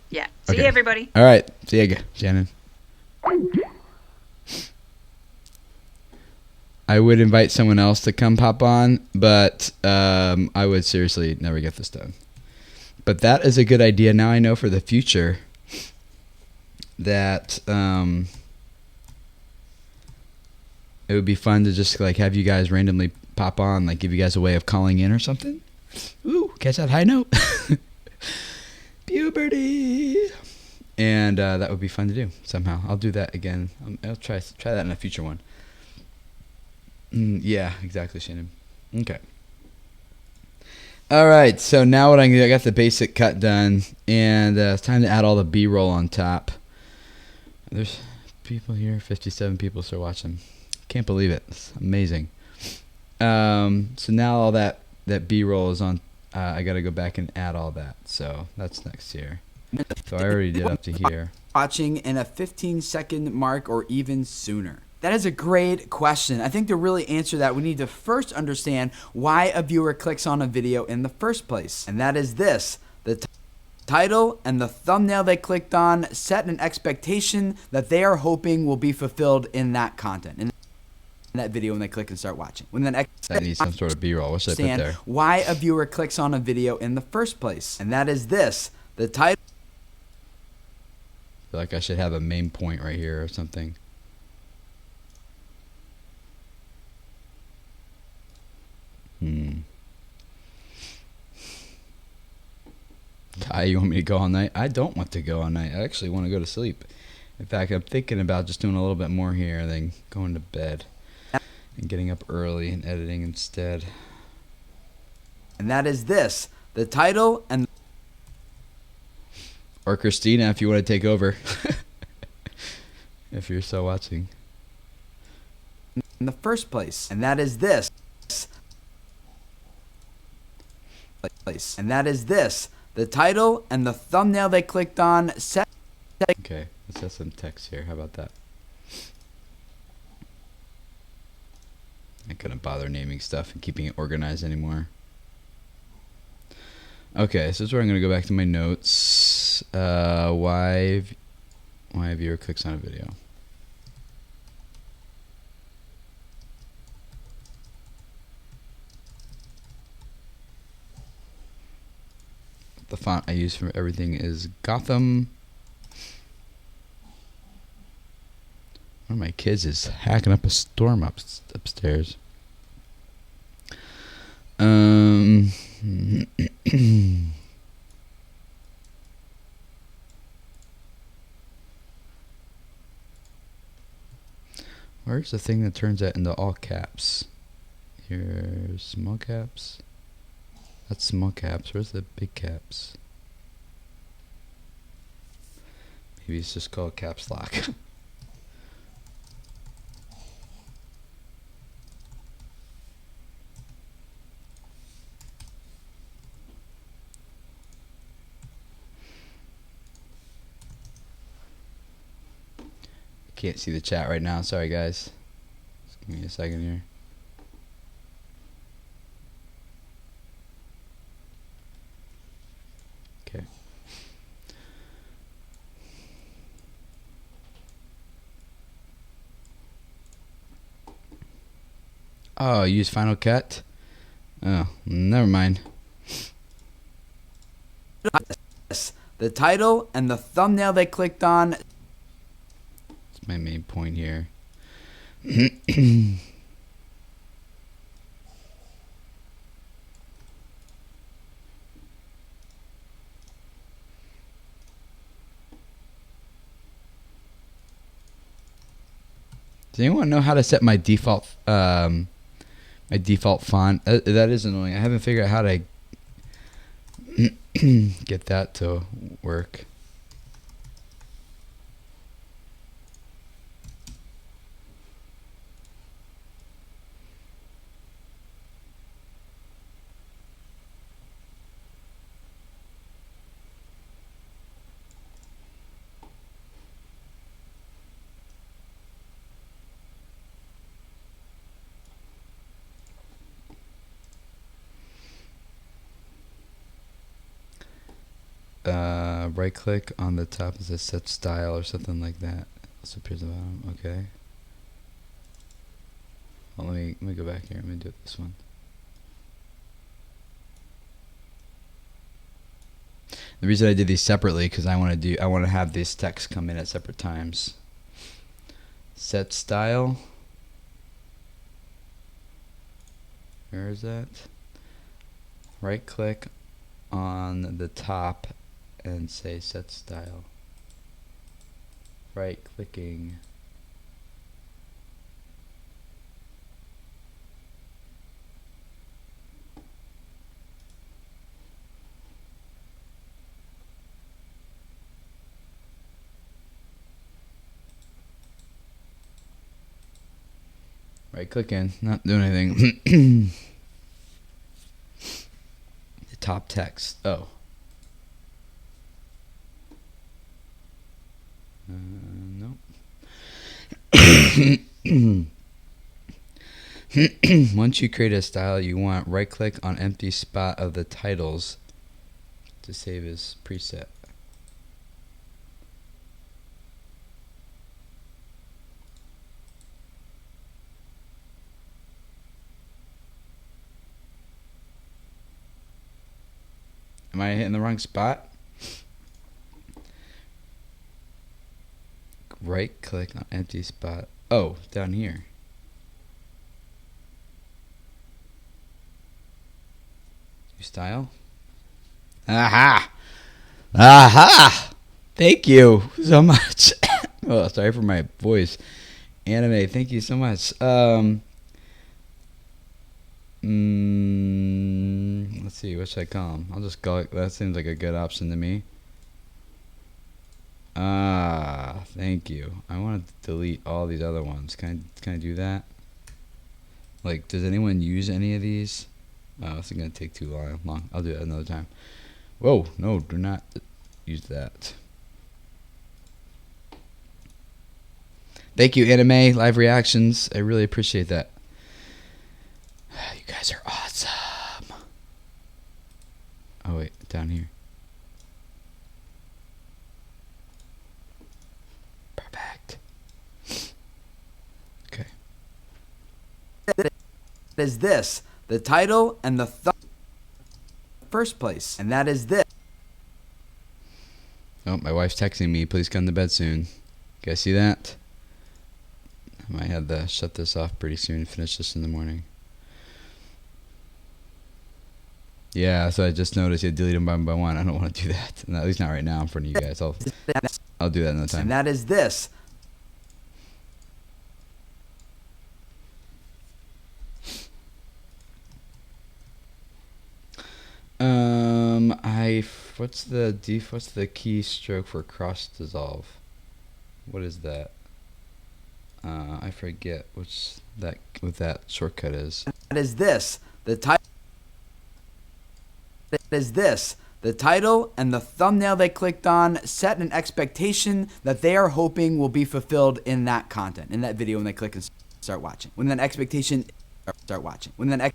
Yeah. See Okay. you, everybody. All right, see you, Shannon. I would invite someone else to come pop on, but I would seriously never get this done. But that is a good idea. Now I know for the future that it would be fun to just like have you guys randomly pop on, like give you guys a way of calling in or something. Ooh, catch that high note. Puberty. And that would be fun to do somehow. I'll do that again. I'll try that in a future one. Yeah, exactly, Shannon. Okay. All right, so now what I'm gonna do, I got the basic cut done, and it's time to add all the B-roll on top. There's people here, 57 people still watching. Can't believe it. It's amazing. So now all that B-roll is on. I got to go back and add all that. So that's next here. So I already did up to here. Watching in a 15-second mark or even sooner? That is a great question. I think to really answer that, we need to first understand why a viewer clicks on a video in the first place. And that is this. The title and the thumbnail they clicked on set an expectation that they are hoping will be fulfilled in that content, in that video when they click and start watching. When that I need some sort of B-roll. What should I put understand there? why a viewer clicks on a video in the first place. And that is this. The title I feel like I should have a main point right here or something. Kai, you want me to go all night? I don't want to go all night. I actually want to go to sleep. In fact, I'm thinking about just doing a little bit more here and then going to bed and getting up early and editing instead. and that is this. The title and Or Christina, if you want to take over. If you're still watching. in the first place. And that is this. And that is this. The title and the thumbnail they clicked on set. Okay, let's have some text here. How about that? I couldn't bother naming stuff and keeping it organized anymore. Okay, so this is where I'm going to go back to my notes. Why a viewer clicks on a video. The font I use for everything is Gotham. One of my kids is hacking up a storm upstairs. Where's the thing that turns that into all caps? Here's small caps. That's small caps. Where's the big caps? Maybe it's just called caps lock. Can't see the chat right now. Sorry, guys. Just give me a second here. Okay. Oh, use Final Cut? Oh, never mind. The title and the thumbnail they clicked on. That's my main point here. Does anyone know how to set my default font? That is annoying. I haven't figured out how to get that to work. Right click on the top, it says set style or something like that. Also appears at the bottom. Okay. Well, let me go back here. Let me do it this one. The reason I did these separately because I want to have this text come in at separate times. Set style. Where is that? Right click on the top and say set style. Right clicking. Right clicking, not doing anything. The top text. Oh. Nope. Once you create a style you want, right click on empty spot of the titles to save as preset. Am I hitting the wrong spot? Right click on empty spot. Oh, down here. Your style? Aha! Aha! Thank you so much. Oh, sorry for my voice. Anime, thank you so much. Let's see, what should I call them? I'll just call it, that seems like a good option to me. Thank you. I want to delete all these other ones. Can I do that? Like, does anyone use any of these? Oh, this is going to take too long. I'll do it another time. Whoa, no, do not use that. Thank you, Anime Live Reactions. I really appreciate that. You guys are awesome. Oh, wait, down here. Perfect. Okay. Is this the title and the first place? And that is this. Oh, my wife's texting me. Please come to bed soon. You guys see that? I might have to shut this off pretty soon and finish this in the morning. Yeah, so I just noticed you delete them one by one. I don't want to do that. No, at least not right now in front of you guys. I'll do that another time. And that is this. What's the keystroke for cross dissolve? What is that? I forget what that shortcut is. That is this. The title is this. The title and the thumbnail they clicked on set an expectation that they are hoping will be fulfilled in that content, in that video when they click and start watching. When that expectation, start watching. When that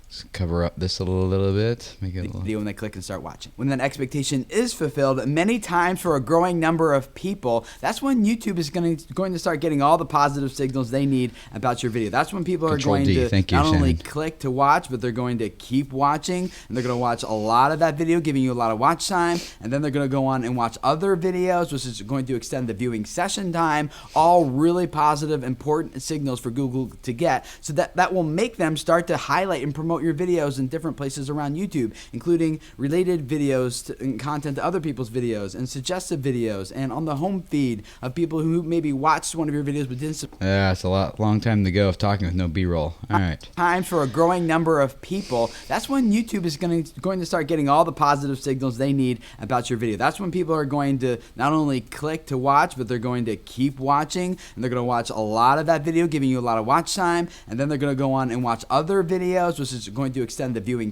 Let's cover up this a little bit. Make it a little. Video when they click and start watching. When that expectation is fulfilled many times for a growing number of people, that's when YouTube is going to start getting all the positive signals they need about your video. That's when people are going to not only click to watch, but they're going to keep watching, and they're going to watch a lot of that video, giving you a lot of watch time, and then they're going to go on and watch other videos, which is going to extend the viewing session time. All really positive, important signals for Google to get, so that will make them start to highlight and promote your videos in different places around YouTube, including related videos and content to other people's videos and suggested videos, and on the home feed of people who maybe watched one of your videos but didn't. Yeah, it's a long time to go of talking with no B-roll. All right. Times for a growing number of people. That's when YouTube is going to start getting all the positive signals they need about your video. That's when people are going to not only click to watch, but they're going to keep watching, and they're going to watch a lot of that video, giving you a lot of watch time, and then they're going to go on and watch other videos, which is going to extend the viewing.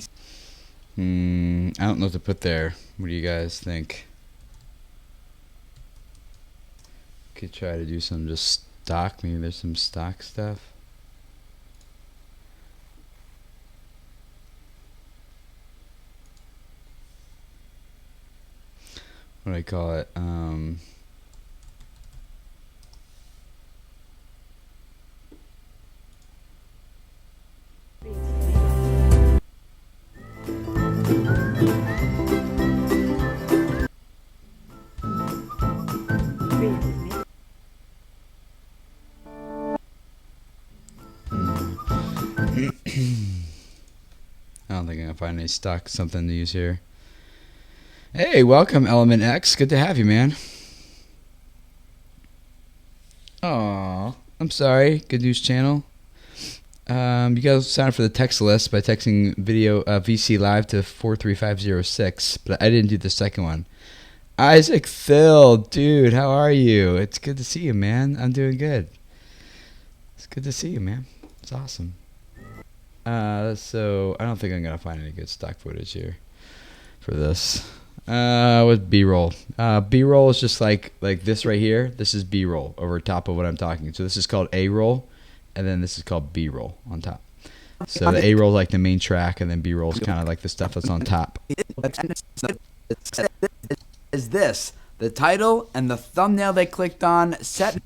I don't know what to put there. What do you guys think? Could try to do some just stock. Maybe there's some stock stuff. What do I call it? I don't think I'm gonna find any stock something to use here. Hey, welcome Element X. Good to have you, man. Aw, I'm sorry. Good News Channel. You guys signed up for the text list by texting video VC Live to 43506, but I didn't do the second one. Isaac Phil, dude, how are you? It's good to see you, man. I'm doing good. It's good to see you, man. It's awesome. So I don't think I'm gonna find any good stock footage here for this. With B-roll. B-roll is just like this right here. This is B-roll over top of what I'm talking. So this is called A-roll, and then this is called B-roll on top. So the A-roll is like the main track, and then B-roll is kind of like the stuff that's on top. Is this the title and the thumbnail they clicked on set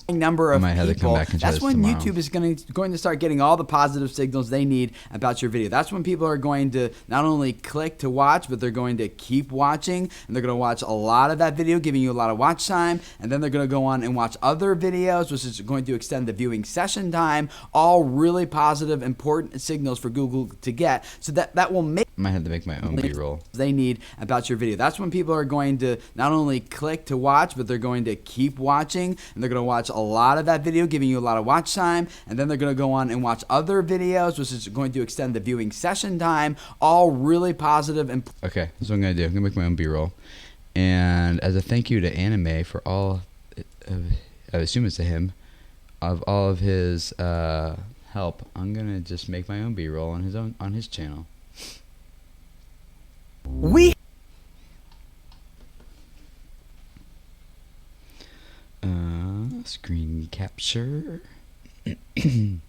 number of I might have to come people? back and try That's this when tomorrow. YouTube is going to start getting all the positive signals they need about your video. That's when people are going to not only click to watch, but they're going to keep watching, and they're going to watch a lot of that video, giving you a lot of watch time, and then they're going to go on and watch other videos, which is going to extend the viewing session time. All really positive, important signals for Google to get, so that will make I might have to make my own B-roll. they need about your video. That's when people are going to not only click to watch, but they're going to keep watching, and they're going to watch a lot of that video, giving you a lot of watch time, and then they're going to go on and watch other videos, which is going to extend the viewing session time. All really positive and Okay, that's what I'm gonna do. I'm gonna make my own B-roll, and as a thank you to Anime for all, I assume it's to him, of all of his help, I'm gonna just make my own B-roll on his channel. We Screen capture. Okay,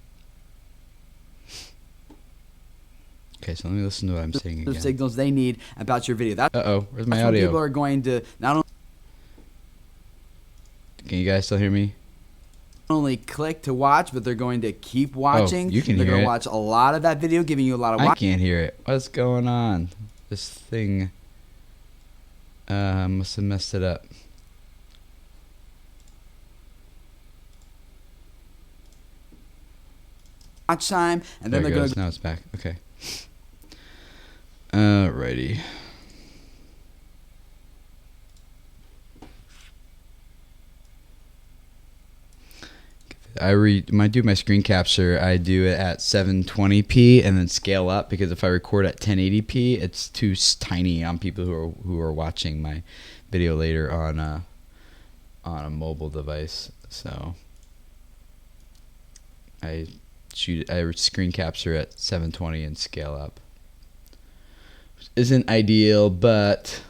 so let me listen to what I'm saying again. signals they need about your video. That's Where's my when audio? people are going to not Can you guys still hear me? only click to watch, but they're going to keep watching. you can they're hear going it. to watch a lot of that video, giving you a lot of I watch. can't hear it. What's going on? This thing must have messed it up. Watch time, and then There they're it going goes. to Now it's back. Okay. Alrighty. When I do my screen capture, I do it at 720p and then scale up, because if I record at 1080p, it's too tiny on people who are watching my video later on a mobile device. So I screen capture at 720 and scale up. Which isn't ideal, but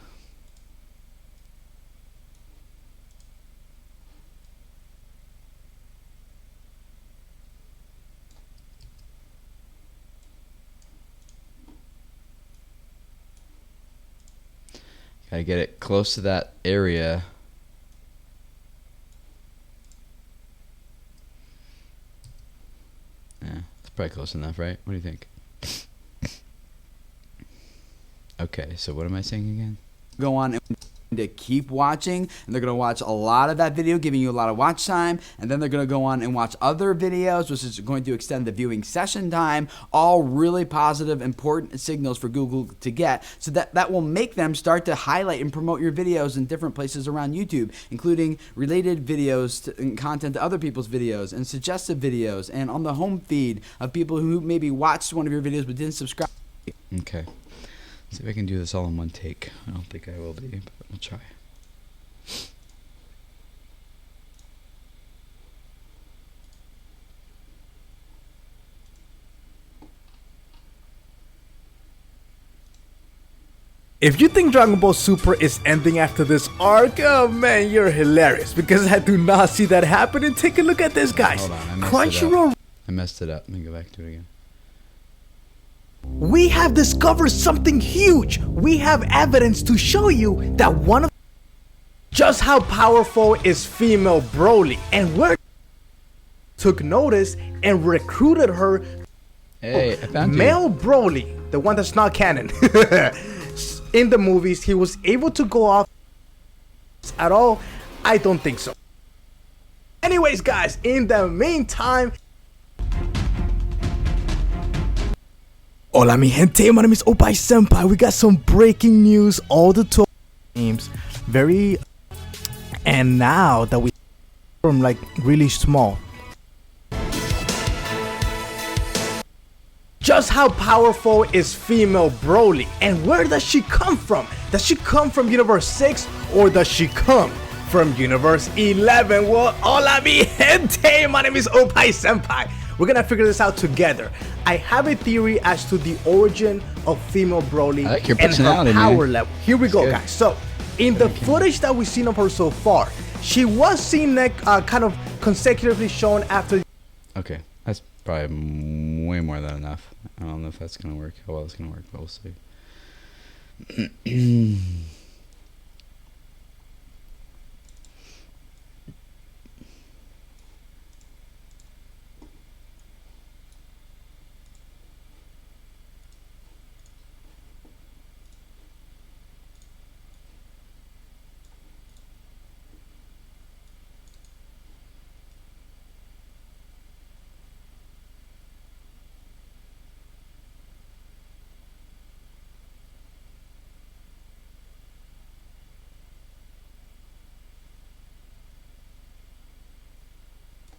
gotta get it close to that area. Yeah, it's probably close enough, right? What do you think? Okay, so what am I saying again? go on and to keep watching, and they're going to watch a lot of that video, giving you a lot of watch time, and then they're going to go on and watch other videos, which is going to extend the viewing session time. All really positive, important signals for Google to get, so that will make them start to highlight and promote your videos in different places around YouTube, including related videos and content to other people's videos, and suggestive videos, and on the home feed of people who maybe watched one of your videos but didn't subscribe. Okay. See if I can do this all in one take. I don't think I will be, but I'll try. If you think Dragon Ball Super is ending after this arc, oh man, you're hilarious, because I do not see that happening. Take a look at this, guys. Hold on, I messed it Crunchyroll. I messed it up. Let me go back to it again. We have discovered something huge. We have evidence to show you that one of just how powerful is female Broly, and where took notice and recruited her. Hey, I found you. Male Broly, the one that's not canon. In the movies, he was able to go off at all. I don't think so. Anyways, guys, in the meantime, hola mi gente, my name is Opai Senpai. We got some breaking news. All the top games, and now that we from like really small. Just how powerful is female Broly, and where does she come from? Does she come from Universe 6, or does she come from Universe 11. Well, hola mi gente, my name is Opai Senpai. We're gonna figure this out together. I have a theory as to the origin of female Broly I like your and her personality, power man. level. Here we go, good. guys. So, in the footage that we've seen of her so far, she was seen like kind of consecutively shown after. Okay, that's probably way more than enough. I don't know if that's gonna work. How well it's gonna work, but we'll see.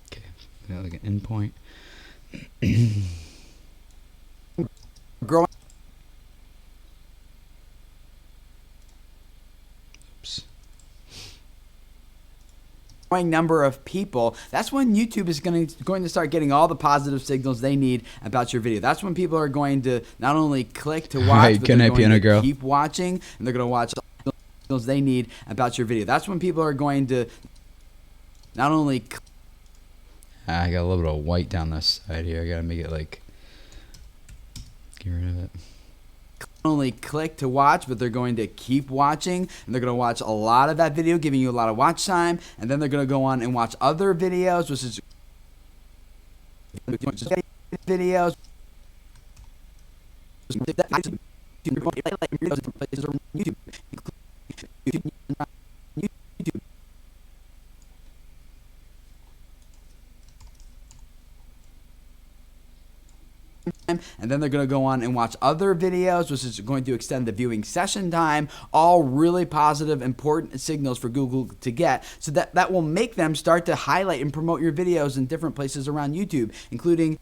Okay, got like an endpoint. Growing Oops. number of people, that's when YouTube is going to start getting all the positive signals they need about your video. That's when people are going to not only click to watch, Right, but good they're night, going piano to girl. keep watching, and they're going to watch all the signals they need about your video. That's when people are going to not only I got a little bit of white down this side here. I gotta make it like, get rid of it. only click to watch, but they're going to keep watching, and they're going to watch a lot of that video, giving you a lot of watch time, and then they're going to go on and watch other videos, which is videos. And then they're going to go on and watch other videos, which is going to extend the viewing session time. All really positive, important signals for Google to get. So that will make them start to highlight and promote your videos in different places around YouTube, including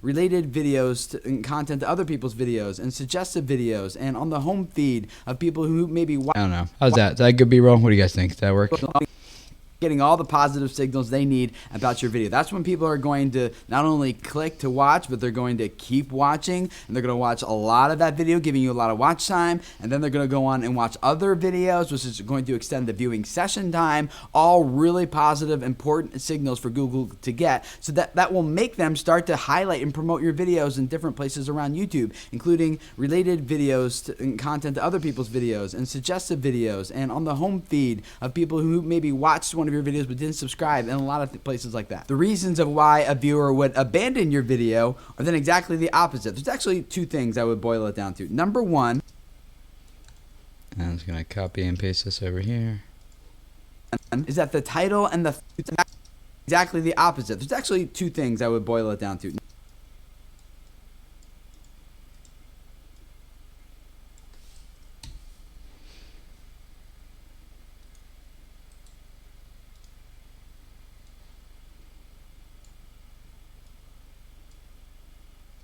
related videos and content to other people's videos, and suggested videos, and on the home feed of people who maybe I don't know. How's that? Is that good B-roll? What do you guys think? Does that work? getting all the positive signals they need about your video. That's when people are going to not only click to watch, but they're going to keep watching, and they're going to watch a lot of that video, giving you a lot of watch time, and then they're going to go on and watch other videos, which is going to extend the viewing session time. All really positive, important signals for Google to get. So that will make them start to highlight and promote your videos in different places around YouTube, including related videos and content to other people's videos, and suggested videos, and on the home feed of people who maybe watched one of your videos but didn't subscribe, and a lot of places like that. The reasons of why a viewer would abandon your video are then exactly the opposite. There's actually two things I would boil it down to. Number one, And I'm just going to copy and paste this over here. is that the title and the exactly the opposite. There's actually two things I would boil it down to.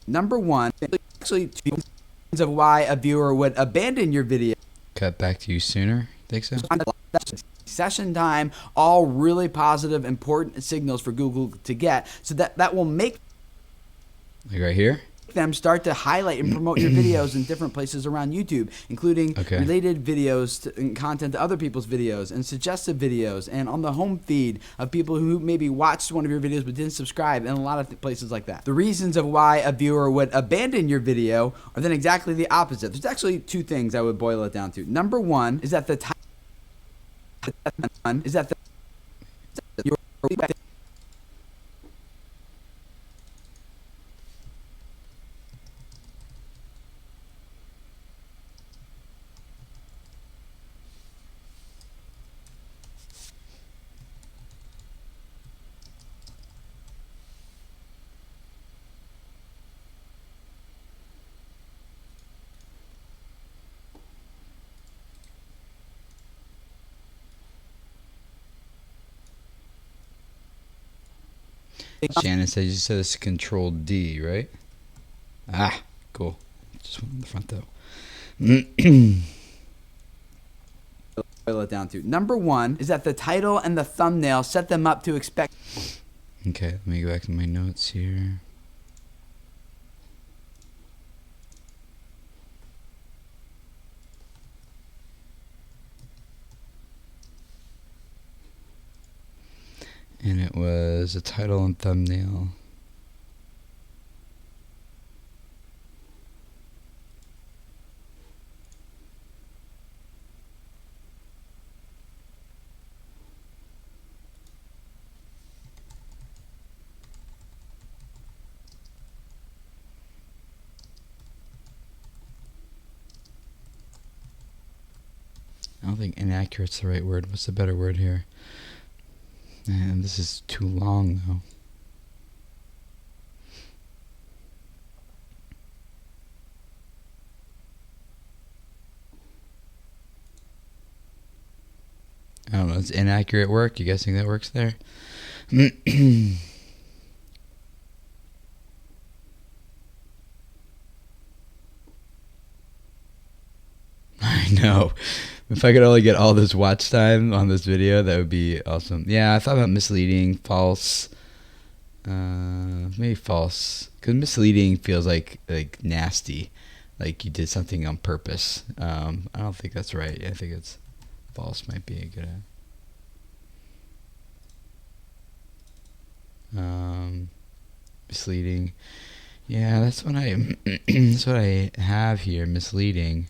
Number one, actually two reasons of why a viewer would abandon your video. Cut back to you sooner. Think so? Session time, all really positive, important signals for Google to get. So that will make Like right here? them start to highlight and promote your videos in different places around YouTube, including Okay. related videos and content to other people's videos, and suggested videos, and on the home feed of people who maybe watched one of your videos but didn't subscribe, and a lot of places like that. The reasons of why a viewer would abandon your video are then exactly the opposite. There's actually two things I would boil it down to. Number one is that the title is that your Shannon said you said it's Control D, right? Ah, cool. just one in the front though. Boil it down to. Number one is that the title and the thumbnail set them up to expect. Okay, let me go back to my notes here. And it was a title and thumbnail. I don't think inaccurate's the right word. What's the better word here? Man, this is too long though. I don't know. It's inaccurate work. You guys think that works there? I know. If I could only get all this watch time on this video, that would be awesome. Yeah, I thought about misleading, false. Maybe false. Because misleading feels like nasty. Like you did something on purpose. I don't think that's right. I think it's false might be a good misleading. Yeah, that's what I that's what I have here, misleading.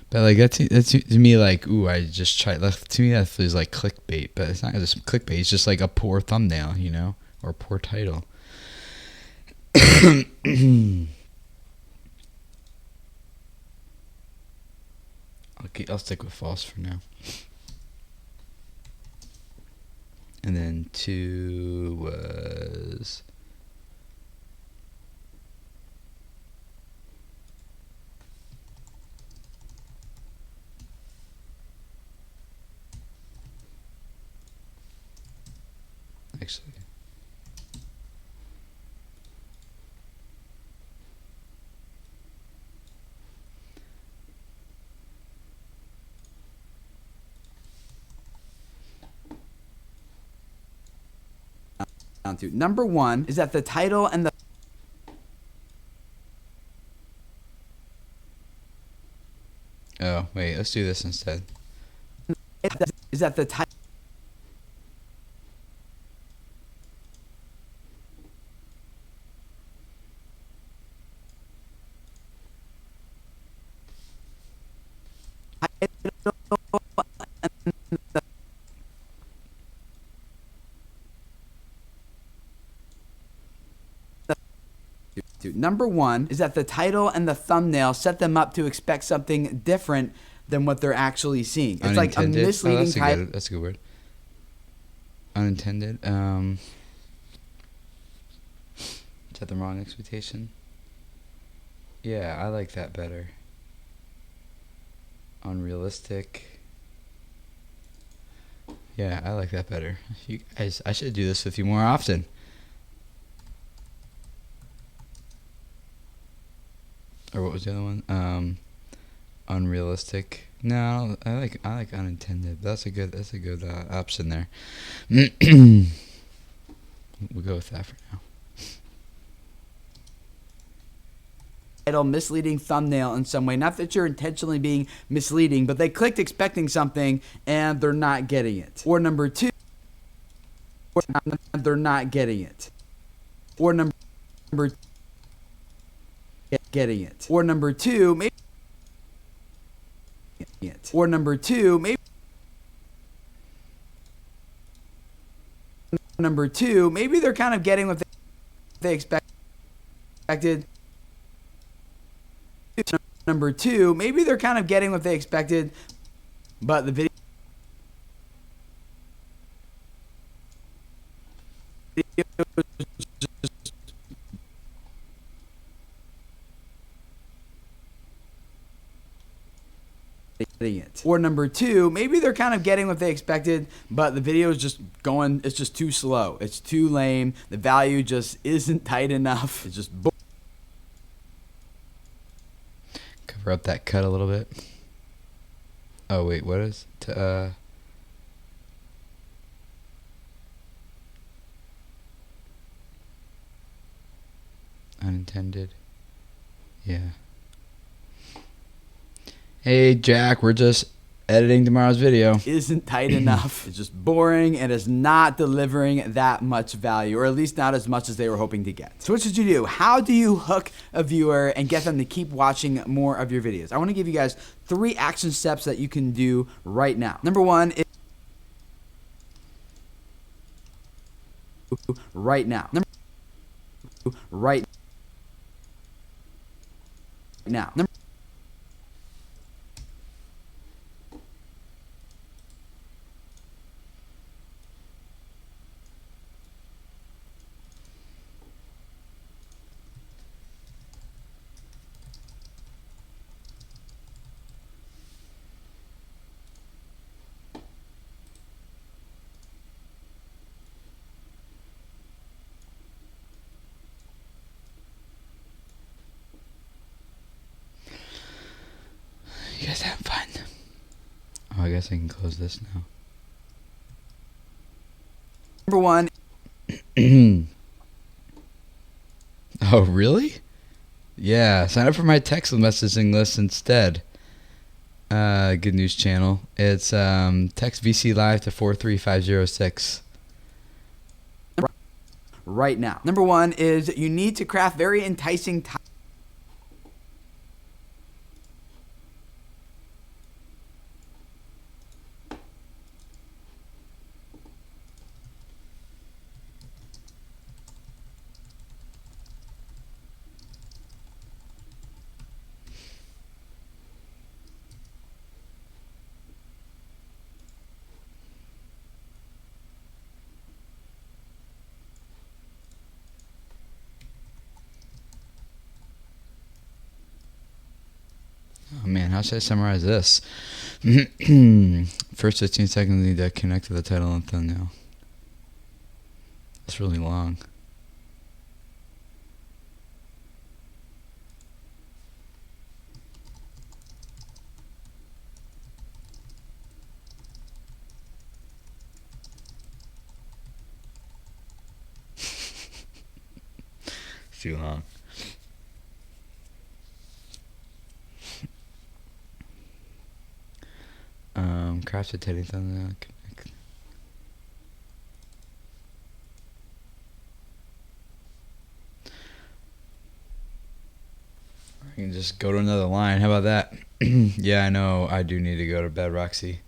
But like that's to me like, ooh, I just tried. To me that feels like clickbait, but it's not just clickbait. It's just like a poor thumbnail, you know, or a poor title. I'll stick with false for now. And then 2 was actually Down to. Number one is that the title and the. oh wait, let's do this instead. Is that the title. Number one is that the title and the thumbnail set them up to expect something different than what they're actually seeing. It's like a misleading title. That's a good word. Unintended. Is that the wrong expectation? Yeah, I like that better. Unrealistic. Yeah, I like that better. You guys, I should do this with you more often. Or what was the other one? Unrealistic. No, I like unintended. That's a good option there. We'll go with that for now. Title, misleading thumbnail in some way. Not that you're intentionally being misleading, but they clicked expecting something and they're not getting it. Or number two, they're not getting it. Or number getting it. Or number two, maybe. Or number two, maybe. Number two, maybe they're kind of getting what they expected. Number two, maybe they're kind of getting what they expected, but the video it. Or number two, maybe they're kind of getting what they expected, but the video is just going, it's just too slow. It's too lame. The value just isn't tight enough. It's just Cover up that cut a little bit. Oh, wait, what is unintended? Yeah. Hey, Jack, we're just editing tomorrow's video. isn't tight enough. It's just boring and is not delivering that much value, or at least not as much as they were hoping to get. So what should you do? How do you hook a viewer and get them to keep watching more of your videos? I want to give you guys 3 action steps that you can do right now. Number 1 is right now. Right now. You guys having fun? Oh, I guess I can close this now. Number 1. Oh, really? Yeah, sign up for my text messaging list instead. Good news channel. It's text VC Live to 43506. Right now. Number 1 is you need to craft very enticing Oh man, how should I summarize this? First 15 seconds need to connect to the title and thumbnail. It's really long. It's too long. Crash the teddy thumbnail. I can just go to another line. How about that? Yeah, I know. I do need to go to bed, Roxy.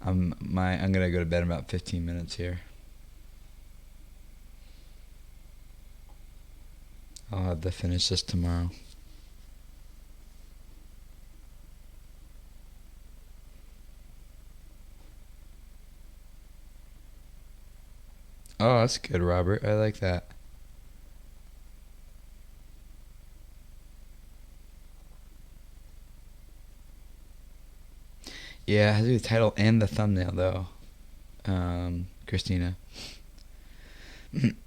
I'm gonna go to bed in about 15 minutes here. I'll have to finish this tomorrow. Oh, that's good, Robert. I like that. Yeah, I have to do the title and the thumbnail, though. Christina.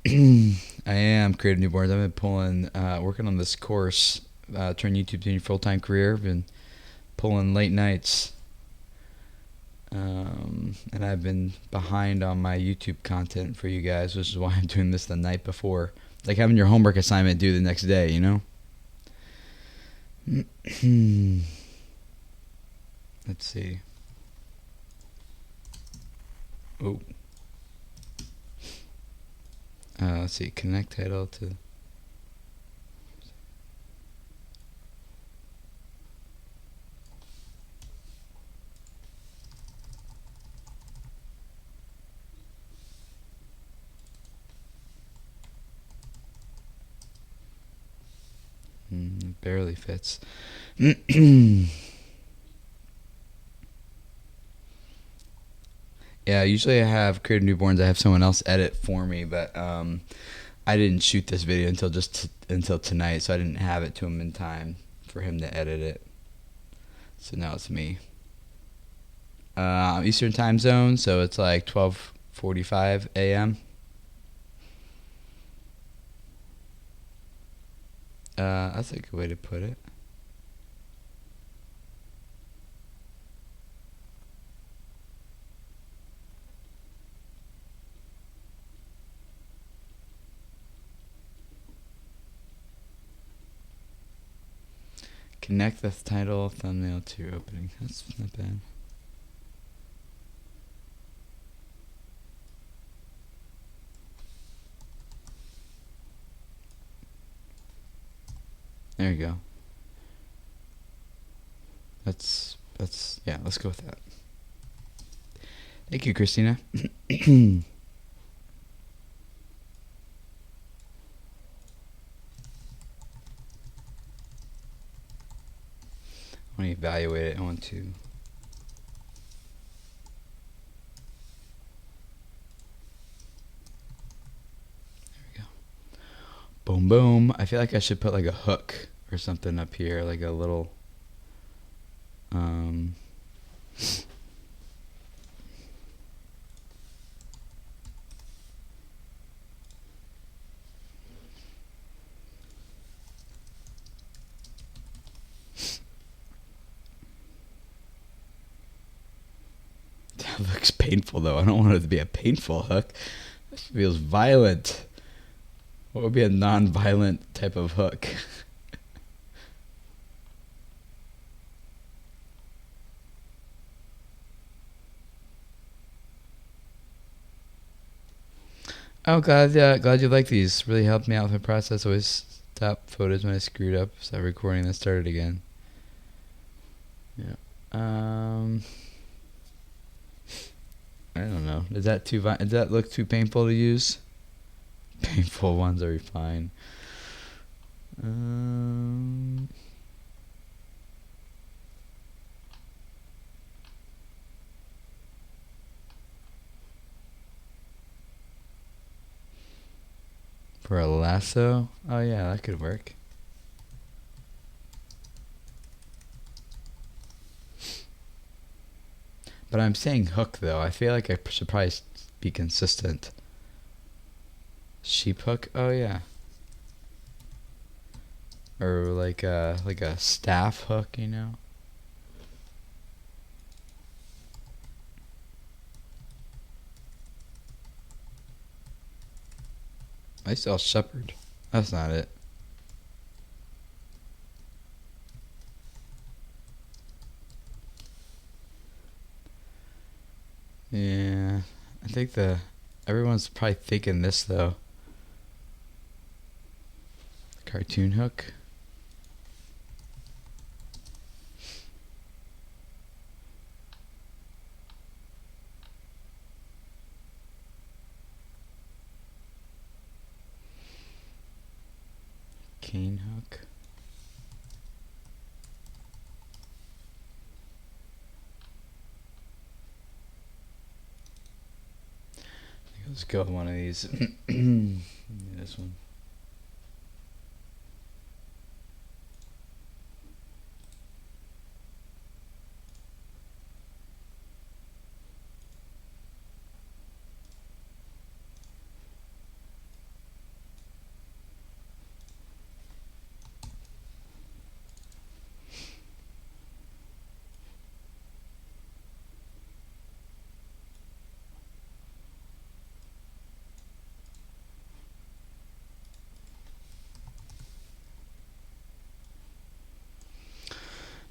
I am Creative Newborns. I've been pulling, working on this course, Turn YouTube into your full-time career. I've been pulling late nights. And I've been behind on my YouTube content for you guys, which is why I'm doing this the night before. It's like having your homework assignment due the next day, you know? Let's see. Oh. Let's see. Connect title to... It barely fits. Yeah, usually I have Creative Newborns. I have someone else edit for me, but I didn't shoot this video until tonight, so I didn't have it to him in time for him to edit it. So now it's me. Eastern time zone, so it's like 12:45 a.m. That's a good way to put it. Connect the title thumbnail to your opening. That's not bad. There you go. That's yeah, let's go with that. Thank you, Christina. I want to evaluate it. I want to. There we go. Boom, boom. I feel like I should put like a hook or something up here, like a little. That looks painful, though. I don't want it to be a painful hook. This feels violent. What would be a non-violent type of hook? Oh, glad you like these. Really helped me out with my process. Always stop photos when I screwed up. Stop recording, then start it again. Yeah. I don't know. Does that look too painful to use? Painful ones are fine. For a lasso? Oh yeah, that could work. But I'm saying hook though. I feel like I should probably be consistent. Sheep hook? Oh yeah. Or like a staff hook, you know? I sell shepherd. That's not it. Yeah, I think everyone's probably thinking this though. Cartoon hook. Cane hook. Let's go with one of these. This one.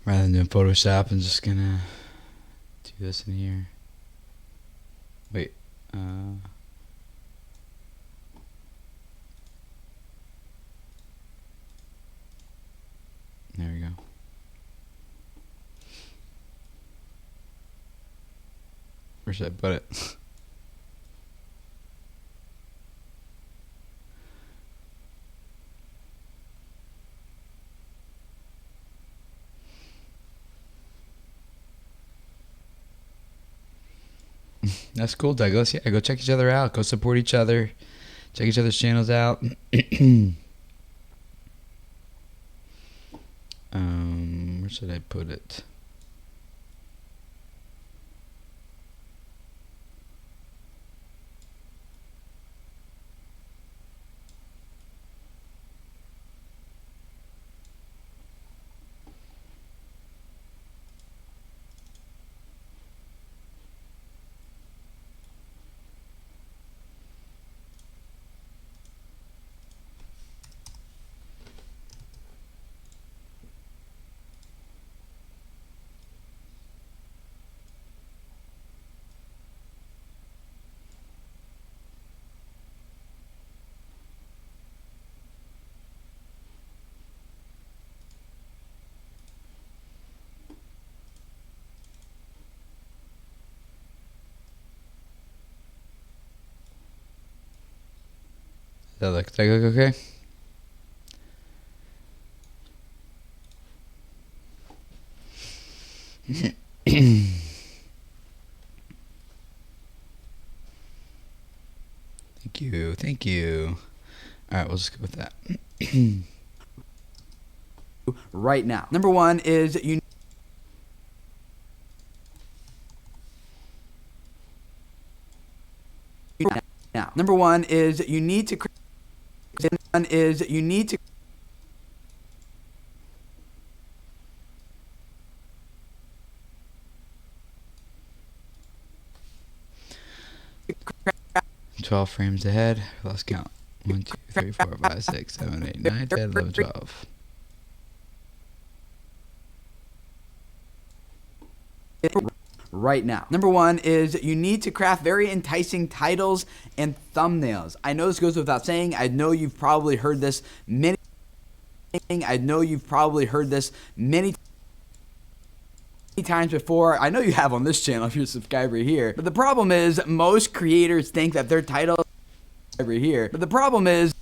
Rather than doing Photoshop, I'm just gonna do this in here. Wait, there we go. Where should I put it? That's cool, Douglas. Yeah, go check each other out. Go support each other. Check each other's channels out. Where should I put it? That looks like okay. Thank you. All right, we'll just go with that. Right now. Number one is you. Now, number one is you need to. One is you need to. 12 frames ahead. Let's count. 1, 2, 3, 4, 5, 6, 7, 8, 9, 10, 11, 12. Right now. Number one is you need to craft very enticing titles and thumbnails. I know this goes without saying. I know you've probably heard this many times before. I know you have on this channel if you're a subscriber here. But the problem is most creators think that their title over here. But the problem is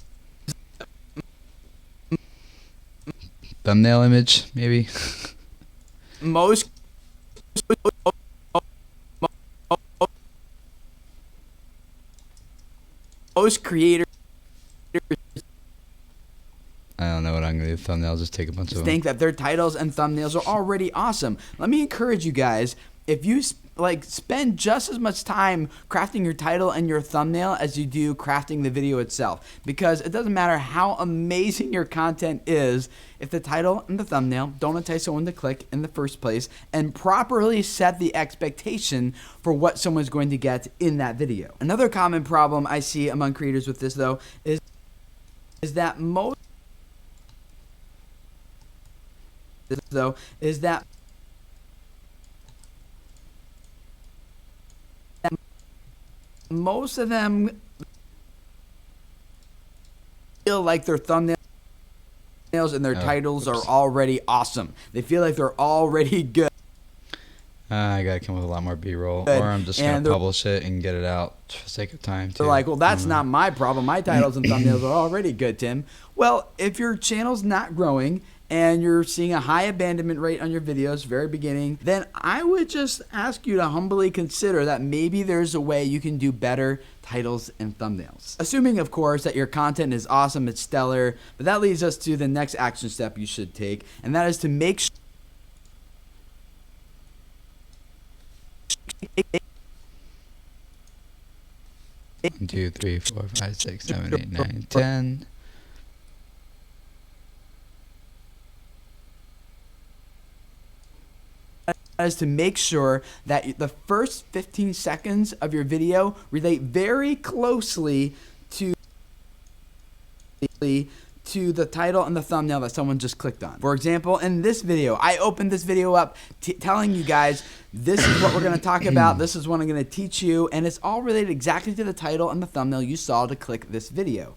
Thumbnail image, maybe. most creators I don't know what I'm gonna do. Thumbnails, just take a bunch of them. think that their titles and thumbnails are already awesome. Let me encourage you guys, if you spend just as much time crafting your title and your thumbnail as you do crafting the video itself, because it doesn't matter how amazing your content is if the title and the thumbnail don't entice someone to click in the first place and properly set the expectation for what someone's going to get in that video. Another common problem I see among creators with this though is that most most of them feel like their thumbnails and their titles are already awesome. They feel like they're already good. I gotta come with a lot more B-roll, or I'm just gonna publish it and get it out for the sake of time. Too. They're like, well, that's not my problem. My titles and thumbnails are already good, Tim. Well, if your channel's not growing and you're seeing a high abandonment rate on your videos very beginning, then I would just ask you to humbly consider that maybe there's a way you can do better titles and thumbnails. Assuming, of course, that your content is awesome, it's stellar, but that leads us to the next action step you should take, and that is to make sure 1, 2, 3, 4, 5, 6, 7, 8, 9, 10. is to make sure that the first 15 seconds of your video relate very closely to the title and the thumbnail that someone just clicked on. For example, in this video, I opened this video up telling you guys this is what we're going to talk about, this is what I'm going to teach you, and it's all related exactly to the title and the thumbnail you saw to click this video.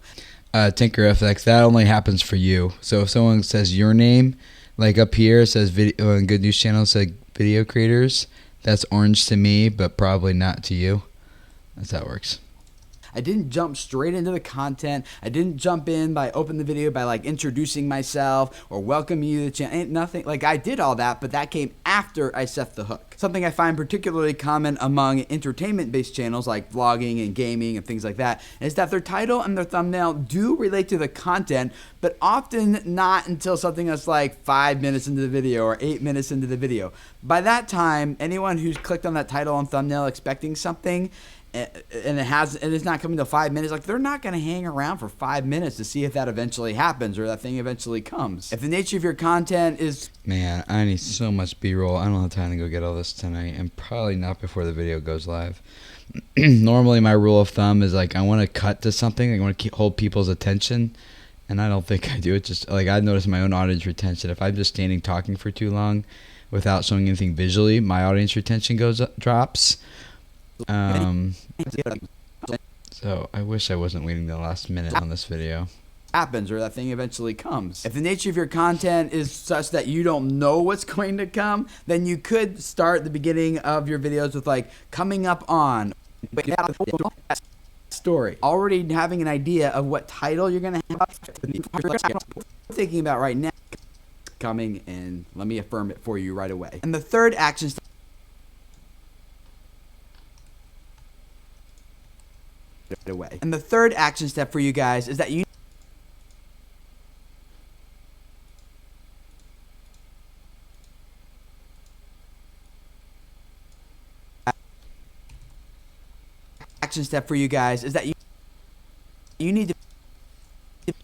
TinkerFX, that only happens for you. So if someone says your name, like up here it says video, in Good News Channel, it says video creators, that's orange to me, but probably not to you. That's how it works. I didn't jump straight into the content. I didn't jump in by opening the video by like introducing myself or welcoming you to the channel. Ain't nothing like I did all that, but that came after I set the hook. Something I find particularly common among entertainment-based channels like vlogging and gaming and things like that is that their title and their thumbnail do relate to the content, but often not until something that's like 5 minutes into the video or 8 minutes into the video. By that time, anyone who's clicked on that title and thumbnail expecting something and it's not coming to 5 minutes, like they're not going to hang around for 5 minutes to see if that eventually happens or that thing eventually comes. If the nature of your content is, man, I need so much B-roll. I don't have time to go get all this tonight, and probably not before the video goes live. Normally my rule of thumb is like I want to cut to something, I want to hold people's attention, and I don't think I do it. Just like I've noticed my own audience retention, if I'm just standing talking for too long without showing anything visually, my audience retention drops. So I wish I wasn't waiting the last minute on this video. Happens or that thing eventually comes. If the nature of your content is such that you don't know what's going to come, then you could start the beginning of your videos with like coming up on. story. Already having an idea of what title you're going to have. Thinking about right now coming, and let me affirm it for you right away. And the third action step for you guys is that you need to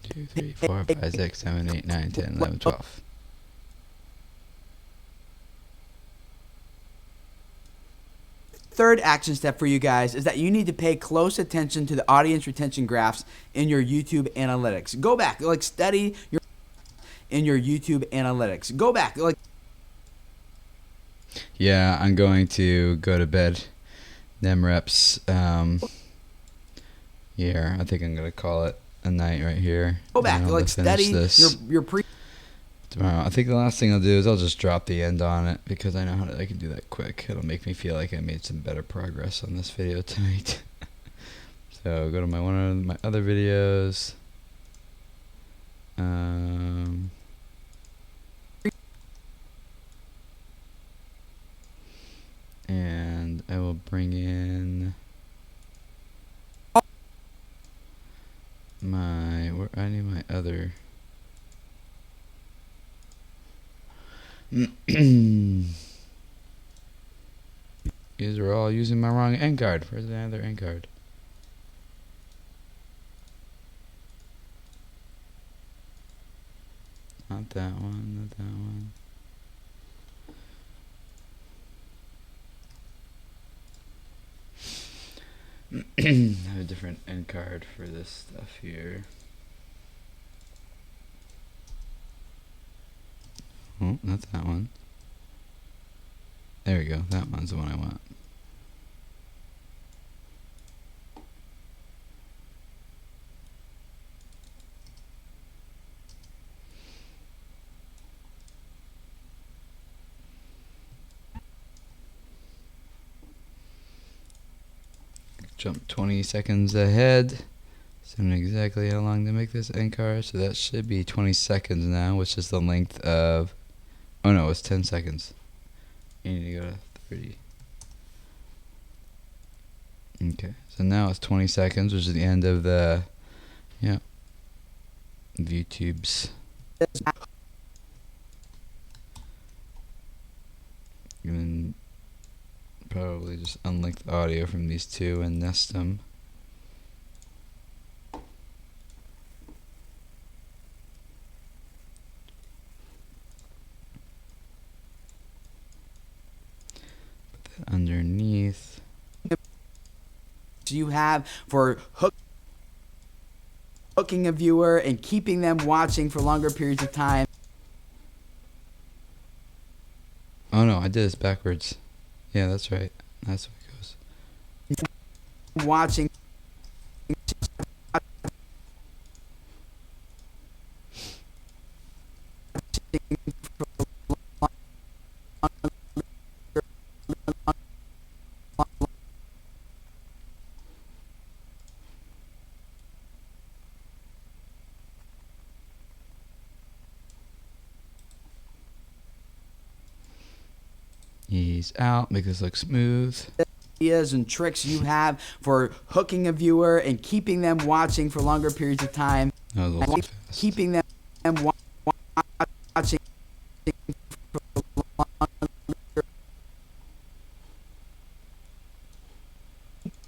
2, 3, 4, 5, 6, 7, 8, 9, 10, 11, 12. Third action step for you guys is that you need to pay close attention to the audience retention graphs in your YouTube analytics. Go back, like study your in your YouTube analytics. Go back, like Yeah, I'm going to go to bed. Them reps. Here, I think I'm gonna call it a night right here. go back, I'm like gonna finish study this your pre. tomorrow. I think the last thing I'll do is I'll just drop the end on it because I know I can do that quick. It'll make me feel like I made some better progress on this video tonight. So go to one of my other videos. And I will bring in I need my other. These are all using my wrong end card. Where's the other end card? Not that one, not that one. I have a different end card for this stuff here. Oh, not that one. There we go. That one's the one I want. Jump 20 seconds ahead. So I know exactly how long to make this end card. So that should be 20 seconds now, which is the length of... Oh no, it's 10 seconds. You need to go to 30. Okay, so now it's 20 seconds, which is the end of the... Yeah. YouTube's... And probably just unlink the audio from these two and nest them. Put that underneath. You have for hooking a viewer and keeping them watching for longer periods of time. Oh no, I did this backwards. Yeah, that's right. That's what it goes. Watching. Ease out, make this look smooth. Ideas and tricks you have for hooking a viewer and keeping them watching for longer periods of time. That was a little too fast. Keeping them watching.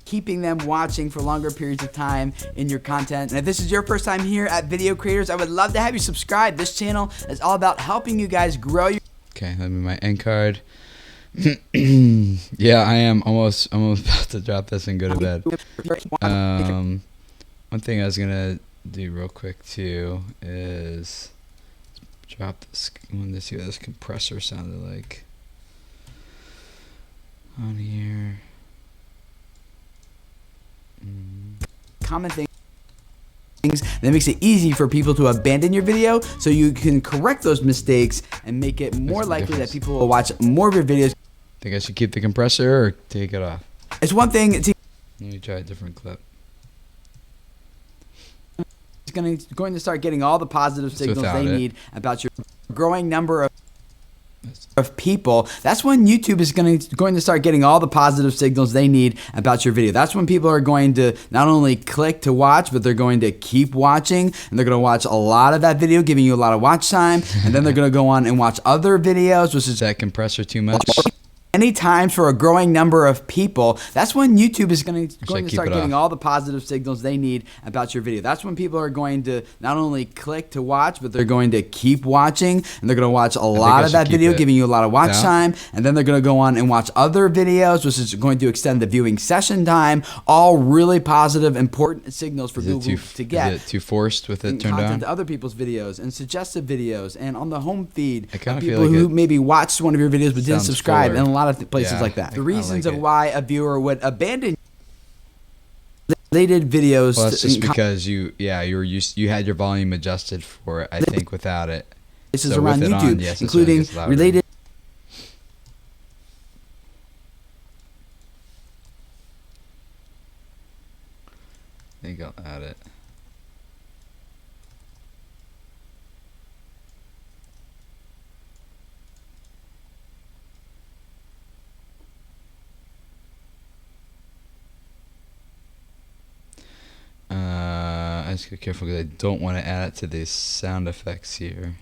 Keeping them watching for longer periods of time in your content. And if this is your first time here at Video Creators, I would love to have you subscribe. This channel is all about helping you guys grow your... Okay, let me my end card. Yeah, I am almost about to drop this and go to bed. One thing I was gonna do real quick too is drop this. I wanted to see what this compressor sounded like on here. Common things that makes it easy for people to abandon your video, so you can correct those mistakes and make it more likely that people will watch more of your videos. Think I should keep the compressor or take it off? It's one thing to... Let me try a different clip. going to start getting all the positive signals without they it. need about your growing number of people. That's when YouTube is going to start getting all the positive signals they need about your video. That's when people are going to not only click to watch, but they're going to keep watching, and they're going to watch a lot of that video, giving you a lot of watch time, and then they're going to go on and watch other videos, which Is is that compressor too much? many times for a growing number of people. That's when YouTube is going to keep start it getting off? all the positive signals they need about your video. That's when people are going to not only click to watch, but they're going to keep watching, and they're going to watch a lot I of that should keep video, it giving you a lot of watch down. time, and then they're going to go on and watch other videos, which is going to extend the viewing session time. All really positive, important signals for Is it Google to get. Is it too forced with it turned Content on? to other people's videos and suggested videos and on the home feed I kinda of feel people like who it maybe watched one of your videos but didn't sounds subscribe, fuller. and a lot of places Yeah, like that. The I reasons like of it. why a viewer would abandon related videos. Well, that's to- just in because you had your volume adjusted for it. I think without it. places So around with it on, YouTube, yes, that's when it including gets louder. related I think I'll add it. I just gotta be careful because I don't want to add it to these sound effects here.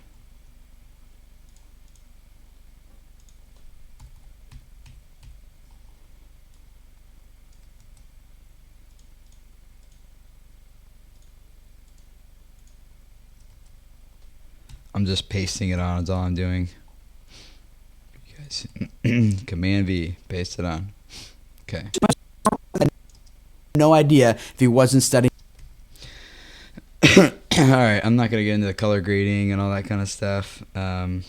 I'm just pasting it on, is all I'm doing. You guys, Command V, paste it on. Okay. no idea if he wasn't studying. Alright, I'm not going to get into the color grading and all that kind of stuff. Add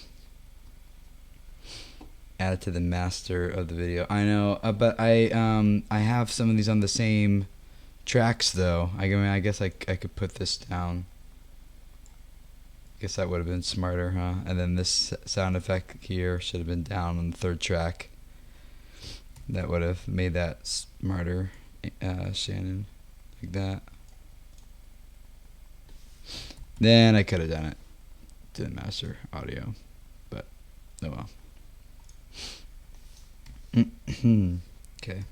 it to the master of the video. I know, but I have some of these on the same tracks though. I mean, I guess I could put this down. Guess that would have been smarter, huh? And then this sound effect here should have been down on the third track. That would have made that smarter, Shannon, like that. Then I could have done it to the master audio, but oh well. Okay.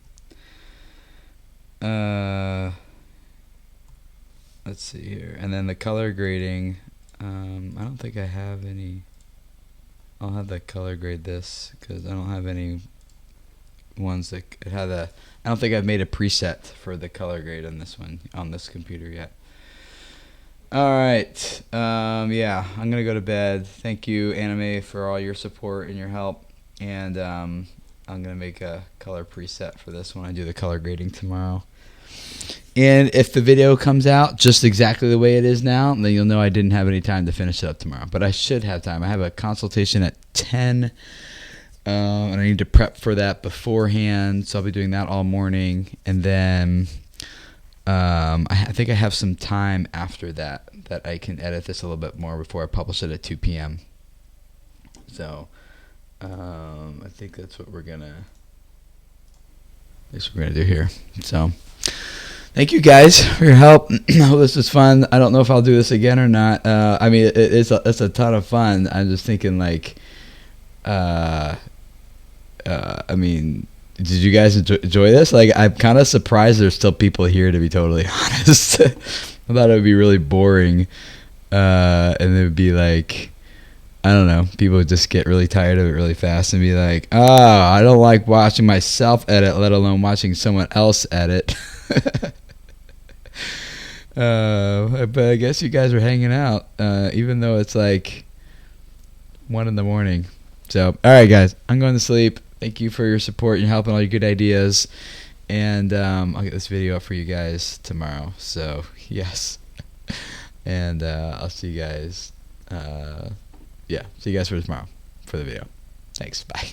Let's see here, and then the color grading. I don't think I have any. I'll have the color grade this because I don't have any ones that it had a. I don't think I've made a preset for the color grade on this one on this computer yet. All right. Yeah, I'm gonna go to bed. Thank you, Anime, for all your support and your help. And I'm gonna make a color preset for this when I do the color grading tomorrow. And if the video comes out just exactly the way it is now, then you'll know I didn't have any time to finish it up tomorrow. But I should have time. I have a consultation at 10, and I need to prep for that beforehand. So I'll be doing that all morning, and then I think I have some time after that I can edit this a little bit more before I publish it at 2 p.m. So I think that's what we're gonna do here. So thank you guys for your help. I hope this was fun. I don't know if I'll do this again or not. I mean, it's a ton of fun. I'm just thinking like, I mean, did you guys enjoy this? Like, I'm kind of surprised there's still people here, to be totally honest. I thought it would be really boring, and it would be like, I don't know, people would just get really tired of it really fast and be like, oh, I don't like watching myself edit, let alone watching someone else edit. But I guess you guys were hanging out, even though it's like 1 a.m. So, all right, guys, I'm going to sleep. Thank you for your support and helping all your good ideas. And I'll get this video up for you guys tomorrow. So, yes. And I'll see you guys. See you guys for tomorrow for the video. Thanks. Bye.